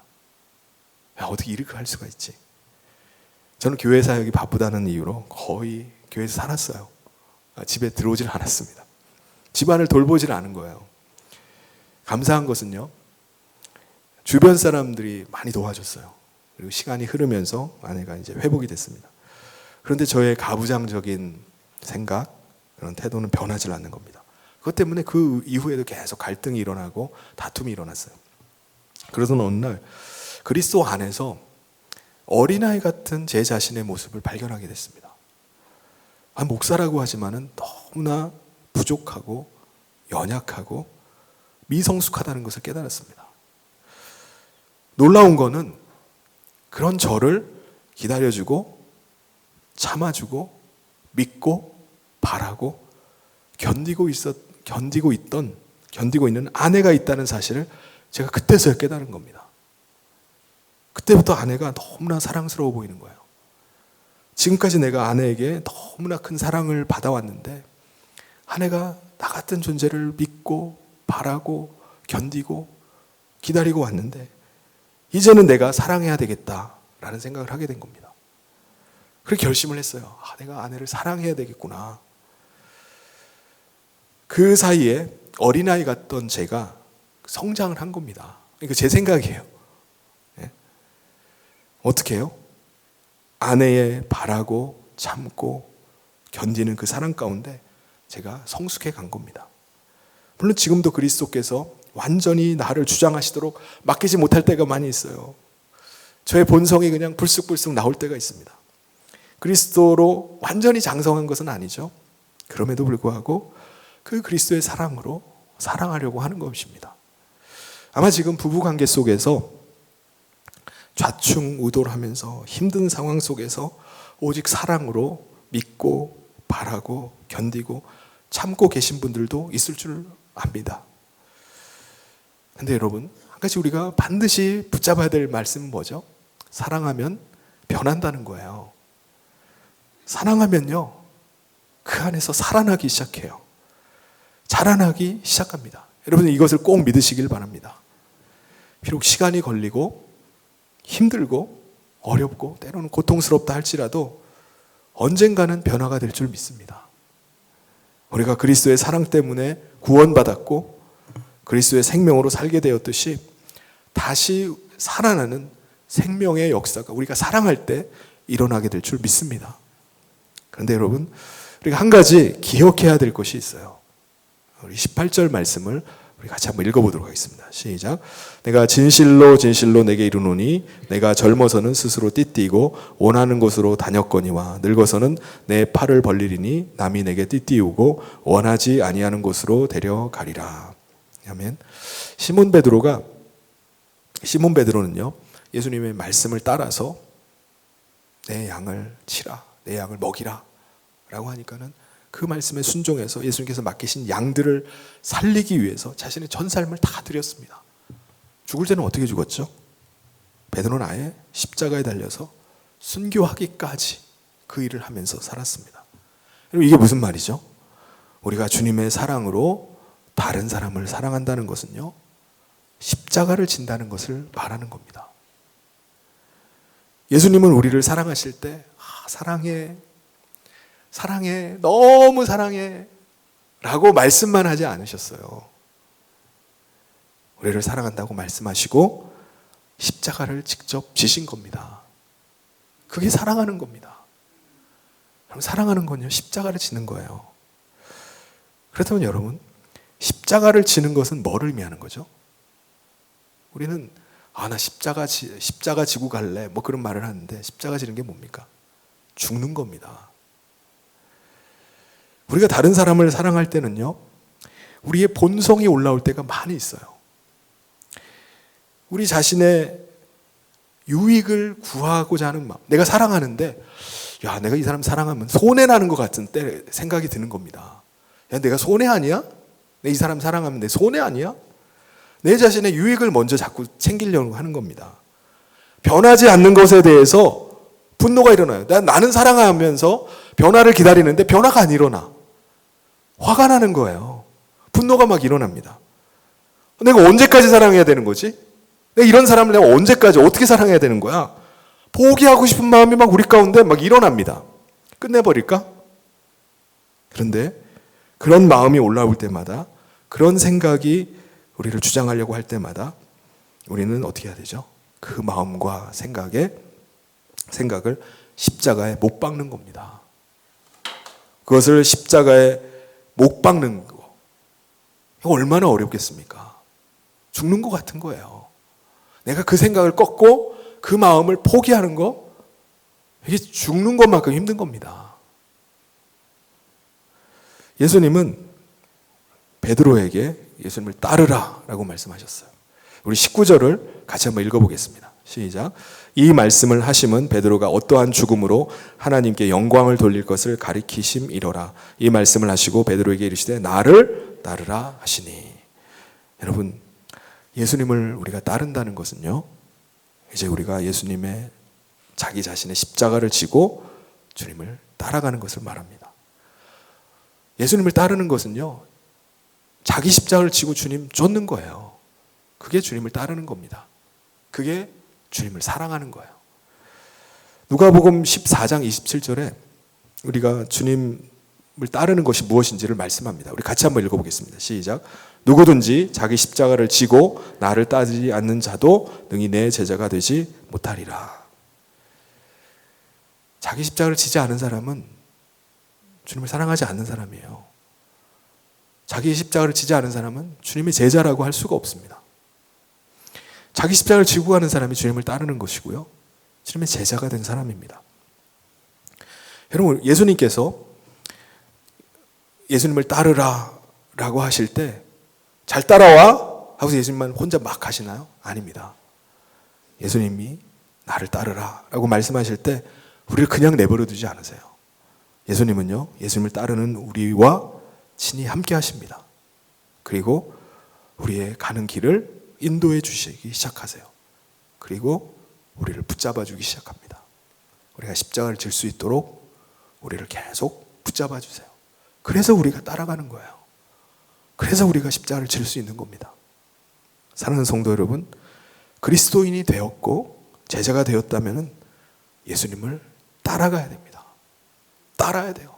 야, 어떻게 이렇게 할 수가 있지? 저는 교회 사역이 바쁘다는 이유로 거의 교회에서 살았어요. 집에 들어오질 않았습니다. 집안을 돌보질 않은 거예요. 감사한 것은요, 주변 사람들이 많이 도와줬어요. 그리고 시간이 흐르면서 아내가 이제 회복이 됐습니다. 그런데 저의 가부장적인 생각, 그런 태도는 변하지 않는 겁니다. 그것 때문에 그 이후에도 계속 갈등이 일어나고 다툼이 일어났어요. 그래서 어느 날 그리스도 안에서 어린아이 같은 제 자신의 모습을 발견하게 됐습니다. 목사라고 하지만은 너무나 부족하고 연약하고 미성숙하다는 것을 깨달았습니다. 놀라운 거는 그런 저를 기다려주고 참아주고 믿고 바라고 견디고 있는 아내가 있다는 사실을 제가 그때서야 깨달은 겁니다. 그때부터 아내가 너무나 사랑스러워 보이는 거예요. 지금까지 내가 아내에게 너무나 큰 사랑을 받아왔는데 아내가 나 같은 존재를 믿고 바라고 견디고 기다리고 왔는데 이제는 내가 사랑해야 되겠다라는 생각을 하게 된 겁니다. 그렇게 결심을 했어요. 내가 아내를 사랑해야 되겠구나. 그 사이에 어린아이 같던 제가 성장을 한 겁니다. 이거 제 생각이에요. 네? 어떻게 해요? 아내의 바라고 참고 견디는 그 사랑 가운데 제가 성숙해 간 겁니다. 물론 지금도 그리스도께서 완전히 나를 주장하시도록 맡기지 못할 때가 많이 있어요. 저의 본성이 그냥 불쑥불쑥 나올 때가 있습니다. 그리스도로 완전히 장성한 것은 아니죠. 그럼에도 불구하고 그 그리스도의 사랑으로 사랑하려고 하는 것입니다. 아마 지금 부부관계 속에서 좌충우돌하면서 힘든 상황 속에서 오직 사랑으로 믿고 바라고 견디고 참고 계신 분들도 있을 줄 압니다. 근데 여러분, 한 가지 우리가 반드시 붙잡아야 될 말씀은 뭐죠? 사랑하면 변한다는 거예요. 사랑하면요, 그 안에서 살아나기 시작해요. 자라나기 시작합니다. 여러분, 이것을 꼭 믿으시길 바랍니다. 비록 시간이 걸리고 힘들고 어렵고 때로는 고통스럽다 할지라도 언젠가는 변화가 될 줄 믿습니다. 우리가 그리스도의 사랑 때문에 구원받았고 그리스도의 생명으로 살게 되었듯이 다시 살아나는 생명의 역사가 우리가 사랑할 때 일어나게 될 줄 믿습니다. 그런데 여러분, 우리가 한 가지 기억해야 될 것이 있어요. 우리 18절 말씀을 우리 같이 한번 읽어보도록 하겠습니다. 시작. 내가 진실로 진실로 내게 이르노니 내가 젊어서는 스스로 띠띠고 원하는 곳으로 다녔거니와 늙어서는 내 팔을 벌리리니 남이 내게 띠띠우고 원하지 아니하는 곳으로 데려가리라. 아멘. 시몬 베드로는요, 예수님의 말씀을 따라서 내 양을 치라, 내 양을 먹이라 라고 하니까는 그 말씀에 순종해서 예수님께서 맡기신 양들을 살리기 위해서 자신의 전 삶을 다 드렸습니다. 죽을 때는 어떻게 죽었죠? 베드로는 아예 십자가에 달려서 순교하기까지 그 일을 하면서 살았습니다. 이게 무슨 말이죠? 우리가 주님의 사랑으로 다른 사람을 사랑한다는 것은요, 십자가를 진다는 것을 말하는 겁니다. 예수님은 우리를 사랑하실 때 사랑해, 너무 사랑해 라고 말씀만 하지 않으셨어요. 우리를 사랑한다고 말씀하시고 십자가를 직접 지신 겁니다. 그게 사랑하는 겁니다. 그럼 사랑하는 건요, 십자가를 지는 거예요. 그렇다면 여러분, 십자가를 지는 것은 뭐를 의미하는 거죠? 우리는 나 십자가 지고 갈래 뭐 그런 말을 하는데 십자가 지는 게 뭡니까? 죽는 겁니다. 우리가 다른 사람을 사랑할 때는요, 우리의 본성이 올라올 때가 많이 있어요. 우리 자신의 유익을 구하고자 하는 마음. 내가 사랑하는데 내가 이 사람 사랑하면 손해나는 것 같은 때 생각이 드는 겁니다. 내가 손해 아니야? 내 이 사람 사랑하면 내 손해 아니야? 내 자신의 유익을 먼저 자꾸 챙기려고 하는 겁니다. 변하지 않는 것에 대해서 분노가 일어나요. 나는 사랑하면서 변화를 기다리는데 변화가 안 일어나. 화가 나는 거예요. 분노가 막 일어납니다. 내가 언제까지 사랑해야 되는 거지? 내가 이런 사람을 내가 언제까지 어떻게 사랑해야 되는 거야? 포기하고 싶은 마음이 막 우리 가운데 막 일어납니다. 끝내버릴까? 그런데 그런 마음이 올라올 때마다, 그런 생각이 우리를 주장하려고 할 때마다 우리는 어떻게 해야 되죠? 그 마음과 생각을 십자가에 못 박는 겁니다. 그것을 십자가에 못 박는 거, 이거 얼마나 어렵겠습니까? 죽는 것 같은 거예요. 내가 그 생각을 꺾고 그 마음을 포기하는 거, 이게 죽는 것만큼 힘든 겁니다. 예수님은 베드로에게 예수님을 따르라 라고 말씀하셨어요. 우리 19절을 같이 한번 읽어보겠습니다. 시작. 이 말씀을 하심은 베드로가 어떠한 죽음으로 하나님께 영광을 돌릴 것을 가리키심이로라. 이 말씀을 하시고 베드로에게 이르시되 나를 따르라 하시니. 여러분, 예수님을 우리가 따른다는 것은요, 이제 우리가 예수님의 자기 자신의 십자가를 지고 주님을 따라가는 것을 말합니다. 예수님을 따르는 것은요, 자기 십자가를 지고 주님 쫓는 거예요. 그게 주님을 따르는 겁니다. 그게 주님을 사랑하는 거예요. 누가복음 14장 27절에 우리가 주님을 따르는 것이 무엇인지를 말씀합니다. 우리 같이 한번 읽어보겠습니다. 시작. 누구든지 자기 십자가를 지고 나를 따르지 않는 자도 능히 내 제자가 되지 못하리라. 자기 십자가를 지지 않은 사람은 주님을 사랑하지 않는 사람이에요. 자기 십자가를 지지 않은 사람은 주님의 제자라고 할 수가 없습니다. 자기 십자가를 지고 가는 사람이 주님을 따르는 것이고요, 주님의 제자가 된 사람입니다. 여러분, 예수님께서 예수님을 따르라 라고 하실 때 잘 따라와 하고서 예수님만 혼자 막 하시나요? 아닙니다. 예수님이 나를 따르라 라고 말씀하실 때 우리를 그냥 내버려 두지 않으세요. 예수님은요, 예수님을 따르는 우리와 친히 함께 하십니다. 그리고 우리의 가는 길을 인도해 주시기 시작하세요. 그리고 우리를 붙잡아 주기 시작합니다. 우리가 십자가를 질 수 있도록 우리를 계속 붙잡아 주세요. 그래서 우리가 따라가는 거예요. 그래서 우리가 십자가를 질 수 있는 겁니다. 사랑하는 성도 여러분, 그리스도인이 되었고 제자가 되었다면 예수님을 따라가야 됩니다. 따라야 돼요.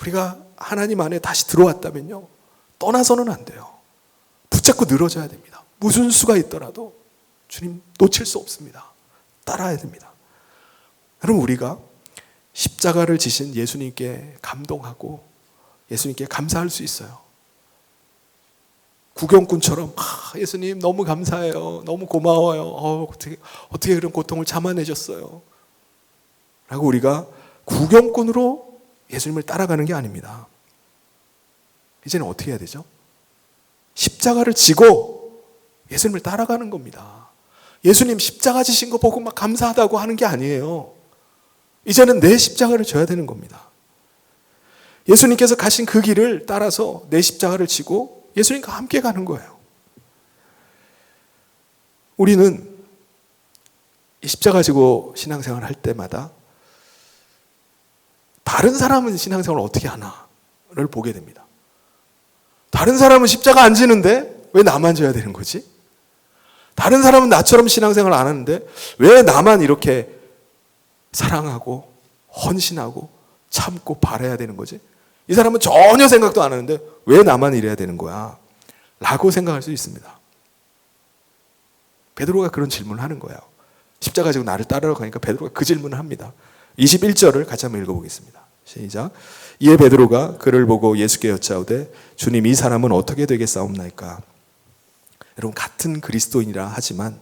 우리가 하나님 안에 다시 들어왔다면요, 떠나서는 안 돼요. 붙잡고 늘어져야 됩니다. 무슨 수가 있더라도 주님 놓칠 수 없습니다. 따라야 됩니다. 여러분, 우리가 십자가를 지신 예수님께 감동하고 예수님께 감사할 수 있어요. 구경꾼처럼 예수님 너무 감사해요. 너무 고마워요. 어떻게 그런 고통을 참아내셨어요. 라고 우리가 구경꾼으로 예수님을 따라가는 게 아닙니다. 이제는 어떻게 해야 되죠? 십자가를 지고 예수님을 따라가는 겁니다. 예수님 십자가 지신 거 보고 막 감사하다고 하는 게 아니에요. 이제는 내 십자가를 져야 되는 겁니다. 예수님께서 가신 그 길을 따라서 내 십자가를 지고 예수님과 함께 가는 거예요. 우리는 이 십자가 지고 신앙생활을 할 때마다 다른 사람은 신앙생활을 어떻게 하나를 보게 됩니다. 다른 사람은 십자가 안 지는데 왜 나만 져야 되는 거지? 다른 사람은 나처럼 신앙생활을 안 하는데 왜 나만 이렇게 사랑하고 헌신하고 참고 바라야 되는 거지? 이 사람은 전혀 생각도 안 하는데 왜 나만 이래야 되는 거야? 라고 생각할 수 있습니다. 베드로가 그런 질문을 하는 거예요. 십자가 지고 나를 따르러 가니까 베드로가 그 질문을 합니다. 21절을 같이 한번 읽어보겠습니다. 시작. 이에 베드로가 그를 보고 예수께 여짜오되 주님, 이 사람은 어떻게 되겠사옵나이까? 여러분, 같은 그리스도인이라 하지만,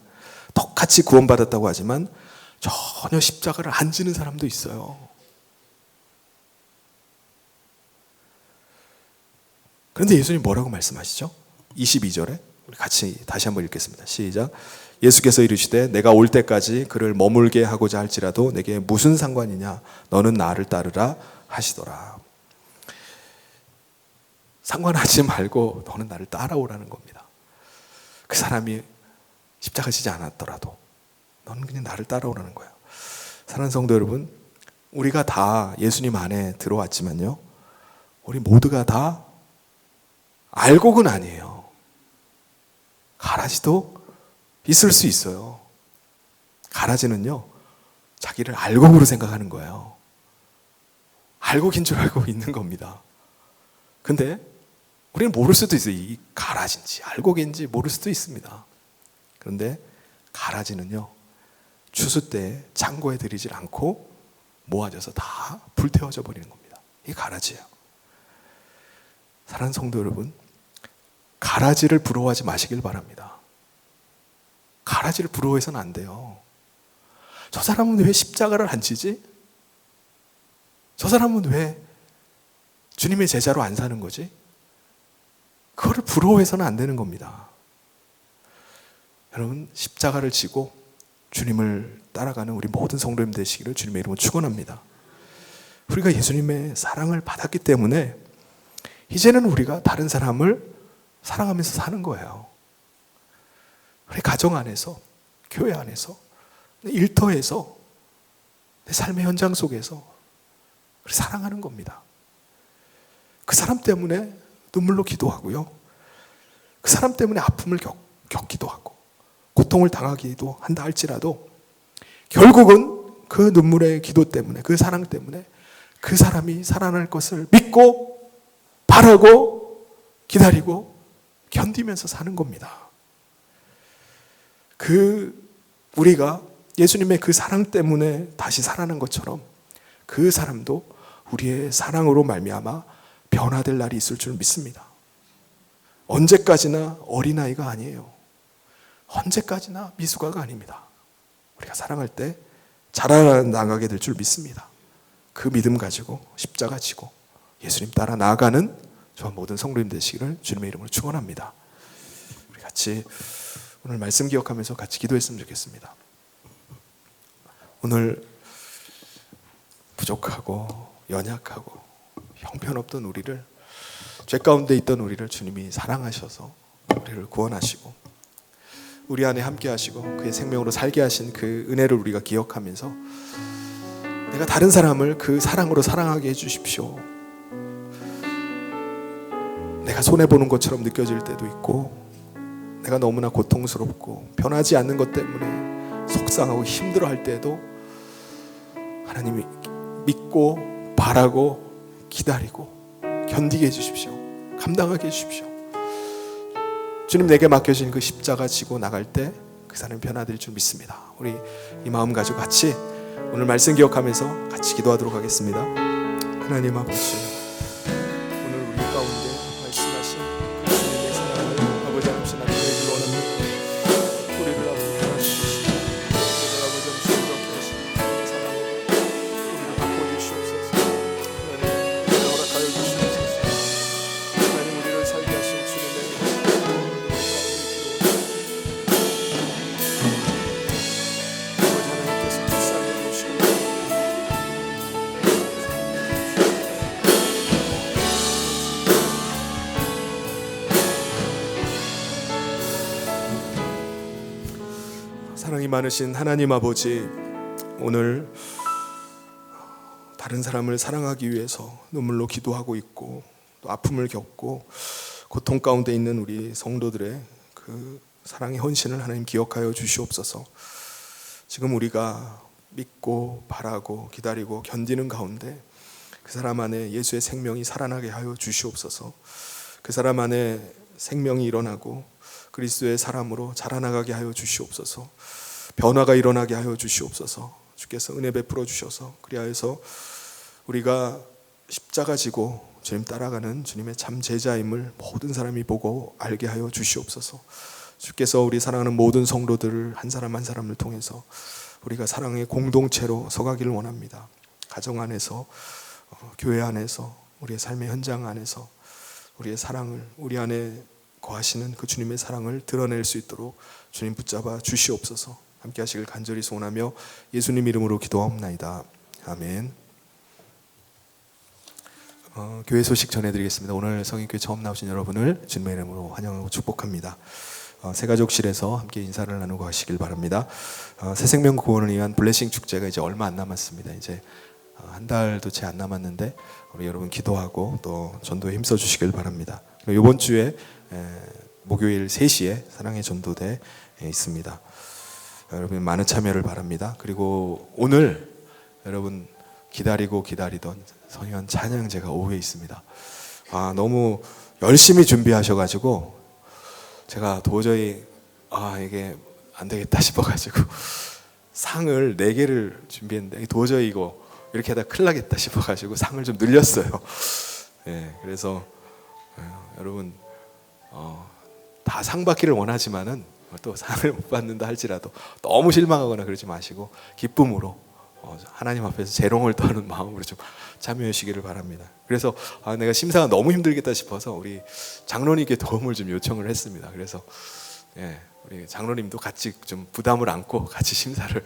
똑같이 구원받았다고 하지만 전혀 십자가를 안 지는 사람도 있어요. 그런데 예수님 뭐라고 말씀하시죠? 22절에 우리 같이 다시 한번 읽겠습니다. 시작. 예수께서 이르시되 내가 올 때까지 그를 머물게 하고자 할지라도 내게 무슨 상관이냐? 너는 나를 따르라 하시더라. 상관하지 말고 너는 나를 따라오라는 겁니다. 그 사람이 십자가 지지 않았더라도 너는 그냥 나를 따라오라는 거예요. 사랑하는 성도 여러분, 우리가 다 예수님 안에 들어왔지만요, 우리 모두가 다 알곡은 아니에요. 가라지도 있을 수 있어요. 가라지는요, 자기를 알곡으로 생각하는 거예요. 알곡인 줄 알고 있는 겁니다. 근데 우리는 모를 수도 있어요. 이 가라지인지 알곡인지 모를 수도 있습니다. 그런데 가라지는요, 추수 때 창고에 들이질 않고 모아져서 다 불태워져 버리는 겁니다. 이게 가라지예요. 사랑하는 성도 여러분, 가라지를 부러워하지 마시길 바랍니다. 가라지를 부러워해서는 안 돼요. 저 사람은 왜 십자가를 안 지지? 저 사람은 왜 주님의 제자로 안 사는 거지? 그거를 부러워해서는 안 되는 겁니다. 여러분, 십자가를 지고 주님을 따라가는 우리 모든 성도님 되시기를 주님의 이름으로 축원합니다. 우리가 예수님의 사랑을 받았기 때문에 이제는 우리가 다른 사람을 사랑하면서 사는 거예요. 우리 가정 안에서, 교회 안에서, 일터에서, 내 삶의 현장 속에서 우리 사랑하는 겁니다. 그 사람 때문에 눈물로 기도하고요. 그 사람 때문에 아픔을 겪기도 하고 고통을 당하기도 한다 할지라도 결국은 그 눈물의 기도 때문에, 그 사랑 때문에 그 사람이 살아날 것을 믿고 바라고 기다리고 견디면서 사는 겁니다. 우리가 예수님의 그 사랑 때문에 다시 살아난 것처럼 그 사람도 우리의 사랑으로 말미암아 변화될 날이 있을 줄 믿습니다. 언제까지나 어린아이가 아니에요. 언제까지나 미숙아가 아닙니다. 우리가 사랑할 때 자라나가게 될 줄 믿습니다. 그 믿음 가지고 십자가 지고 예수님 따라 나아가는 저와 모든 성도님 되시기를 주님의 이름으로 축원합니다. 우리 같이 오늘 말씀 기억하면서 같이 기도했으면 좋겠습니다. 오늘 부족하고 연약하고 형편없던 우리를, 죄 가운데 있던 우리를 주님이 사랑하셔서 우리를 구원하시고 우리 안에 함께 하시고 그의 생명으로 살게 하신 그 은혜를 우리가 기억하면서 내가 다른 사람을 그 사랑으로 사랑하게 해주십시오. 내가 손해보는 것처럼 느껴질 때도 있고 내가 너무나 고통스럽고 변하지 않는 것 때문에 속상하고 힘들어할 때도 하나님이 믿고 바라고 기다리고 견디게 해주십시오. 감당하게 해주십시오. 주님 내게 맡겨진 그 십자가 지고 나갈 때 그 사람이 변화될 줄 믿습니다. 우리 이 마음 가지고 같이 오늘 말씀 기억하면서 같이 기도하도록 하겠습니다. 하나님 아버지, 오늘 우리 가운데 말씀하신 주님의 사랑을 아버지 없이 나타내기 원합니다. 우리를 아버지 도와주시고 우리를 아버지 없이 부족해 하시는 사랑으로 우리를 바꿔주시옵소서. 하나님 우리를 허락하여 주시옵소서. 하나님 우리를 살게 하신 주님의 아버지 하나님께서 불쌍히 보시고 사랑이 많으신 하나님 아버지, 오늘 다른 사람을 사랑하기 위해서 눈물로 기도하고 있고 또 아픔을 겪고 고통 가운데 있는 우리 성도들의 그 사랑의 헌신을 하나님 기억하여 주시옵소서. 지금 우리가 믿고 바라고 기다리고 견디는 가운데 그 사람 안에 예수의 생명이 살아나게 하여 주시옵소서. 그 사람 안에 생명이 일어나고 그리스도의 사람으로 자라나가게 하여 주시옵소서. 변화가 일어나게 하여 주시옵소서. 주께서 은혜 베풀어 주셔서 그리하여서 우리가 십자가 지고 주님 따라가는 주님의 참 제자임을 모든 사람이 보고 알게 하여 주시옵소서. 주께서 우리 사랑하는 모든 성도들을 한 사람 한 사람을 통해서 우리가 사랑의 공동체로 서가기를 원합니다. 가정 안에서, 교회 안에서, 우리의 삶의 현장 안에서 우리의 사랑을, 우리 안에 거하시는 그 주님의 사랑을 드러낼 수 있도록 주님 붙잡아 주시옵소서. 함께 하시길 간절히 소원하며 예수님 이름으로 기도하옵나이다. 아멘. 교회 소식 전해드리겠습니다. 오늘 성인교회 처음 나오신 여러분을 주님의 이름으로 환영하고 축복합니다. 새가족실에서 함께 인사를 나누고 가시길 바랍니다. 새생명 구원을 위한 블레싱 축제가 이제 얼마 안 남았습니다. 이제 한 달도 채 안 남았는데 우리 여러분 기도하고 또 전도에 힘써 주시길 바랍니다. 이번 주에 목요일 3시에 사랑의 전도대에 있습니다. 여러분 많은 참여를 바랍니다. 그리고 오늘 여러분 기다리던 성현 찬양제가 오후에 있습니다. 너무 열심히 준비하셔가지고 제가 도저히 이게 안 되겠다 싶어가지고 상을 4개를 준비했는데 도저히 이거 이렇게 하다 큰일 나겠다 싶어가지고 상을 좀 늘렸어요. 그래서 여러분 다 상 받기를 원하지만은 또 상을 못 받는다 할지라도 너무 실망하거나 그러지 마시고 기쁨으로 하나님 앞에서 재롱을 떠는 마음으로 좀 참여해 주시기를 바랍니다. 그래서 내가 심사가 너무 힘들겠다 싶어서 우리 장로님께 도움을 좀 요청을 했습니다. 그래서 우리 장로님도 같이 좀 부담을 안고 같이 심사를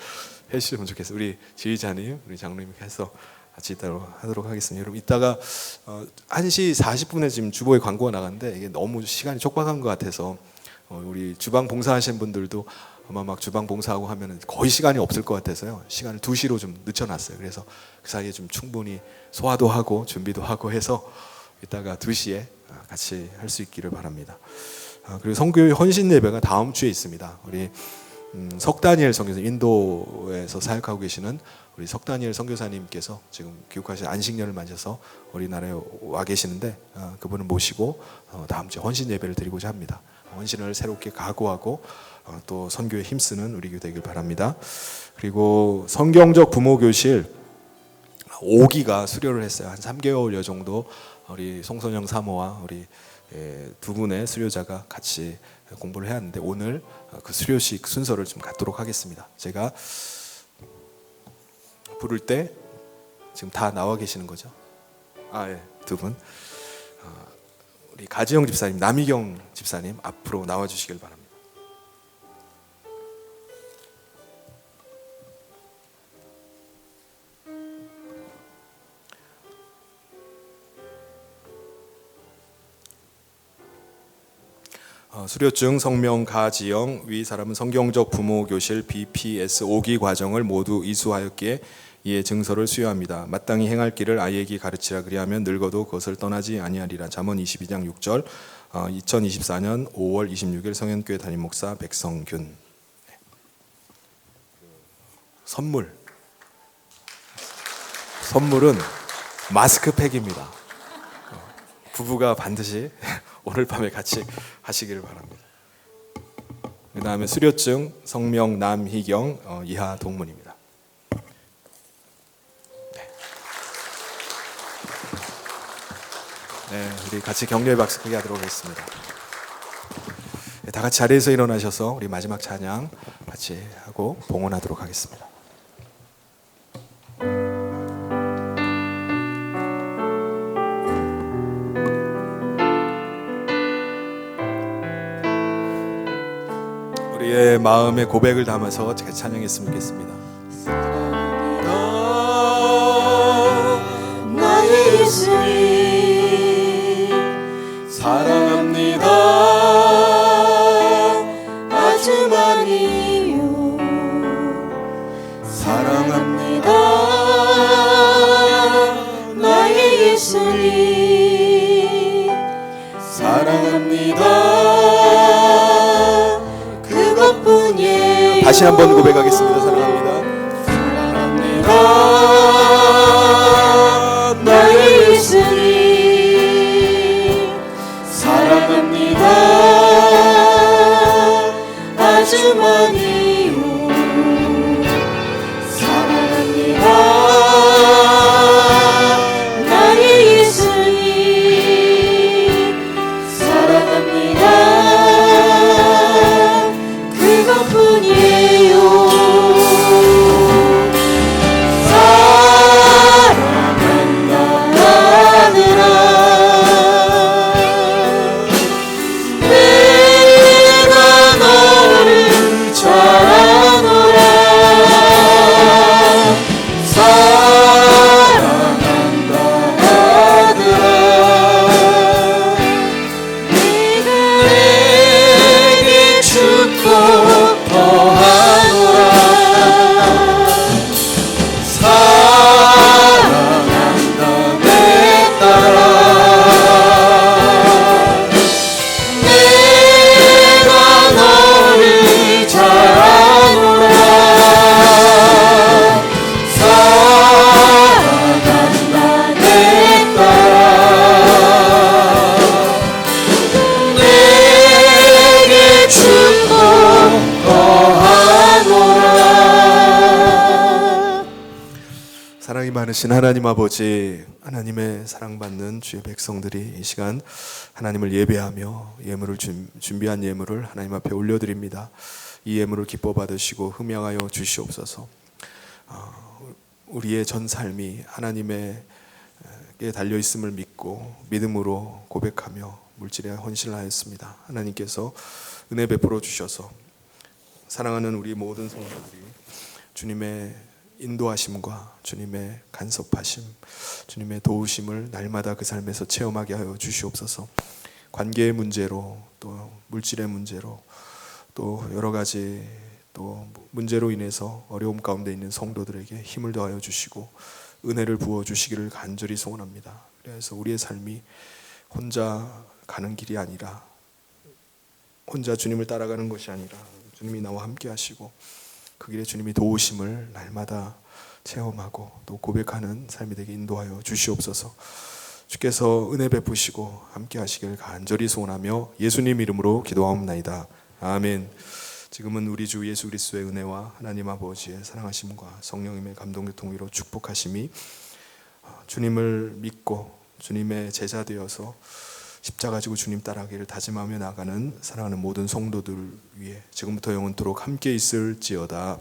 해주시면 좋겠어요. 우리 지휘자님, 우리 장로님께서 같이 하도록 하겠습니다. 여러분 이따가 1시 40분에 지금 주보에 광고가 나갔는데 이게 너무 시간이 촉박한 것 같아서 우리 주방 봉사하시는 분들도 아마 막 주방 봉사하고 하면은 거의 시간이 없을 것 같아서요. 시간을 2시로 좀 늦춰놨어요. 그래서 그 사이에 좀 충분히 소화도 하고 준비도 하고 해서 이따가 2시에 같이 할 수 있기를 바랍니다. 그리고 선교회 헌신 예배가 다음 주에 있습니다. 우리 석다니엘 선교사, 인도에서 사역하고 계시는 우리 석다니엘 선교사님께서 지금 귀국하신 안식년을 맞아서 우리나라에 와 계시는데 그분을 모시고 다음 주에 헌신 예배를 드리고자 합니다. 헌신을 새롭게 각오하고 또 선교에 힘쓰는 우리 교회 되길 바랍니다. 그리고 성경적 부모교실 5기가 수료를 했어요. 한 3개월여 정도 우리 송선영 사모와 우리 2분의 수료자가 같이 공부를 해야 하는데 오늘 그 수료식 순서를 좀 갖도록 하겠습니다. 제가 부를 때 지금 다 나와 계시는 거죠? 예, 2분. 우리 가지영 집사님, 남희경 집사님 앞으로 나와 주시길 바랍니다. 수료증 성명 가지영 위 사람은 성경적 부모 교실 BPS 5기 과정을 모두 이수하였기에 이에 증서를 수여합니다. 마땅히 행할 길을 아이에게 가르치라 그리하면 늙어도 그것을 떠나지 아니하리라. 잠언 22장 6절. 2024년 5월 26일 성현교회 담임 목사 백성균. 선물은 마스크팩입니다. 부부가 반드시 오늘 밤에 같이 하시기를 바랍니다. 그 다음에 수료증 성명 남희경 이하 동문입니다. 우리 같이 격려의 박수 크게 하도록 하겠습니다. 다 같이 자리에서 일어나셔서 우리 마지막 찬양 같이 하고 봉헌하도록 하겠습니다. 우리의 마음의 고백을 담아서 같이 찬양했으면 좋겠습니다. 나의 예수님 사랑합니다. 아주 많이요 사랑합니다. 나의 예수님 사랑합니다. 그것뿐이에요. 다시 한번 고백하겠습니다. 사랑합니다. 사랑합니다. 나의 예수님 사랑합니다. 아주 많이요 사랑합니다. 나의 예수님 사랑합니다. 그것뿐이에요. 살아계신 하나님 아버지, 하나님의 사랑받는 주의 백성들이 이 시간 하나님을 예배하며 예물을 준비한 예물을 하나님 앞에 올려드립니다. 이 예물을 기뻐 받으시고 흠양하여 주시옵소서. 우리의 전 삶이 하나님에게 달려 있음을 믿고 믿음으로 고백하며 물질에 헌신하였습니다. 하나님께서 은혜 베풀어 주셔서 사랑하는 우리 모든 성도들이 주님의 인도하심과 주님의 간섭하심, 주님의 도우심을 날마다 그 삶에서 체험하게 하여 주시옵소서. 관계의 문제로, 또 물질의 문제로, 또 여러 가지 또 문제로 인해서 어려움 가운데 있는 성도들에게 힘을 더하여 주시고 은혜를 부어 주시기를 간절히 소원합니다. 그래서 우리의 삶이 혼자 가는 길이 아니라, 혼자 주님을 따라가는 것이 아니라 주님이 나와 함께 하시고 그 길에 주님이 도우심을 날마다 체험하고 또 고백하는 삶이 되게 인도하여 주시옵소서. 주께서 은혜 베푸시고 함께 하시길 간절히 소원하며 예수님 이름으로 기도하옵나이다. 아멘. 지금은 우리 주 예수 그리스도의 은혜와 하나님 아버지의 사랑하심과 성령님의 감동교통 위로 축복하심이 주님을 믿고 주님의 제자 되어서 십자가 지고 주님 따라가기를 다짐하며 나가는 사랑하는 모든 성도들 위해 지금부터 영원토록 함께 있을지어다.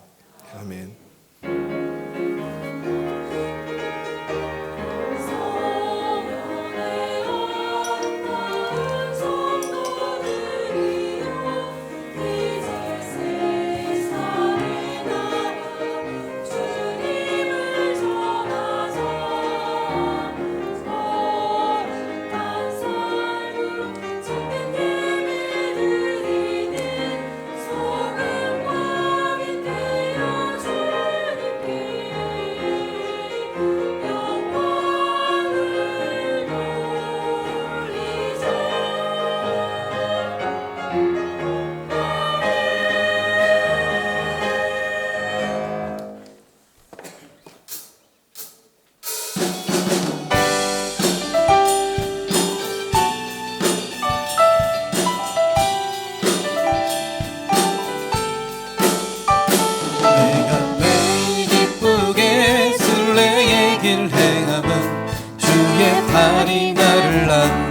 아멘. 내가 매일 기쁘게 순례의 길 행함은 주의 팔이 나를 안내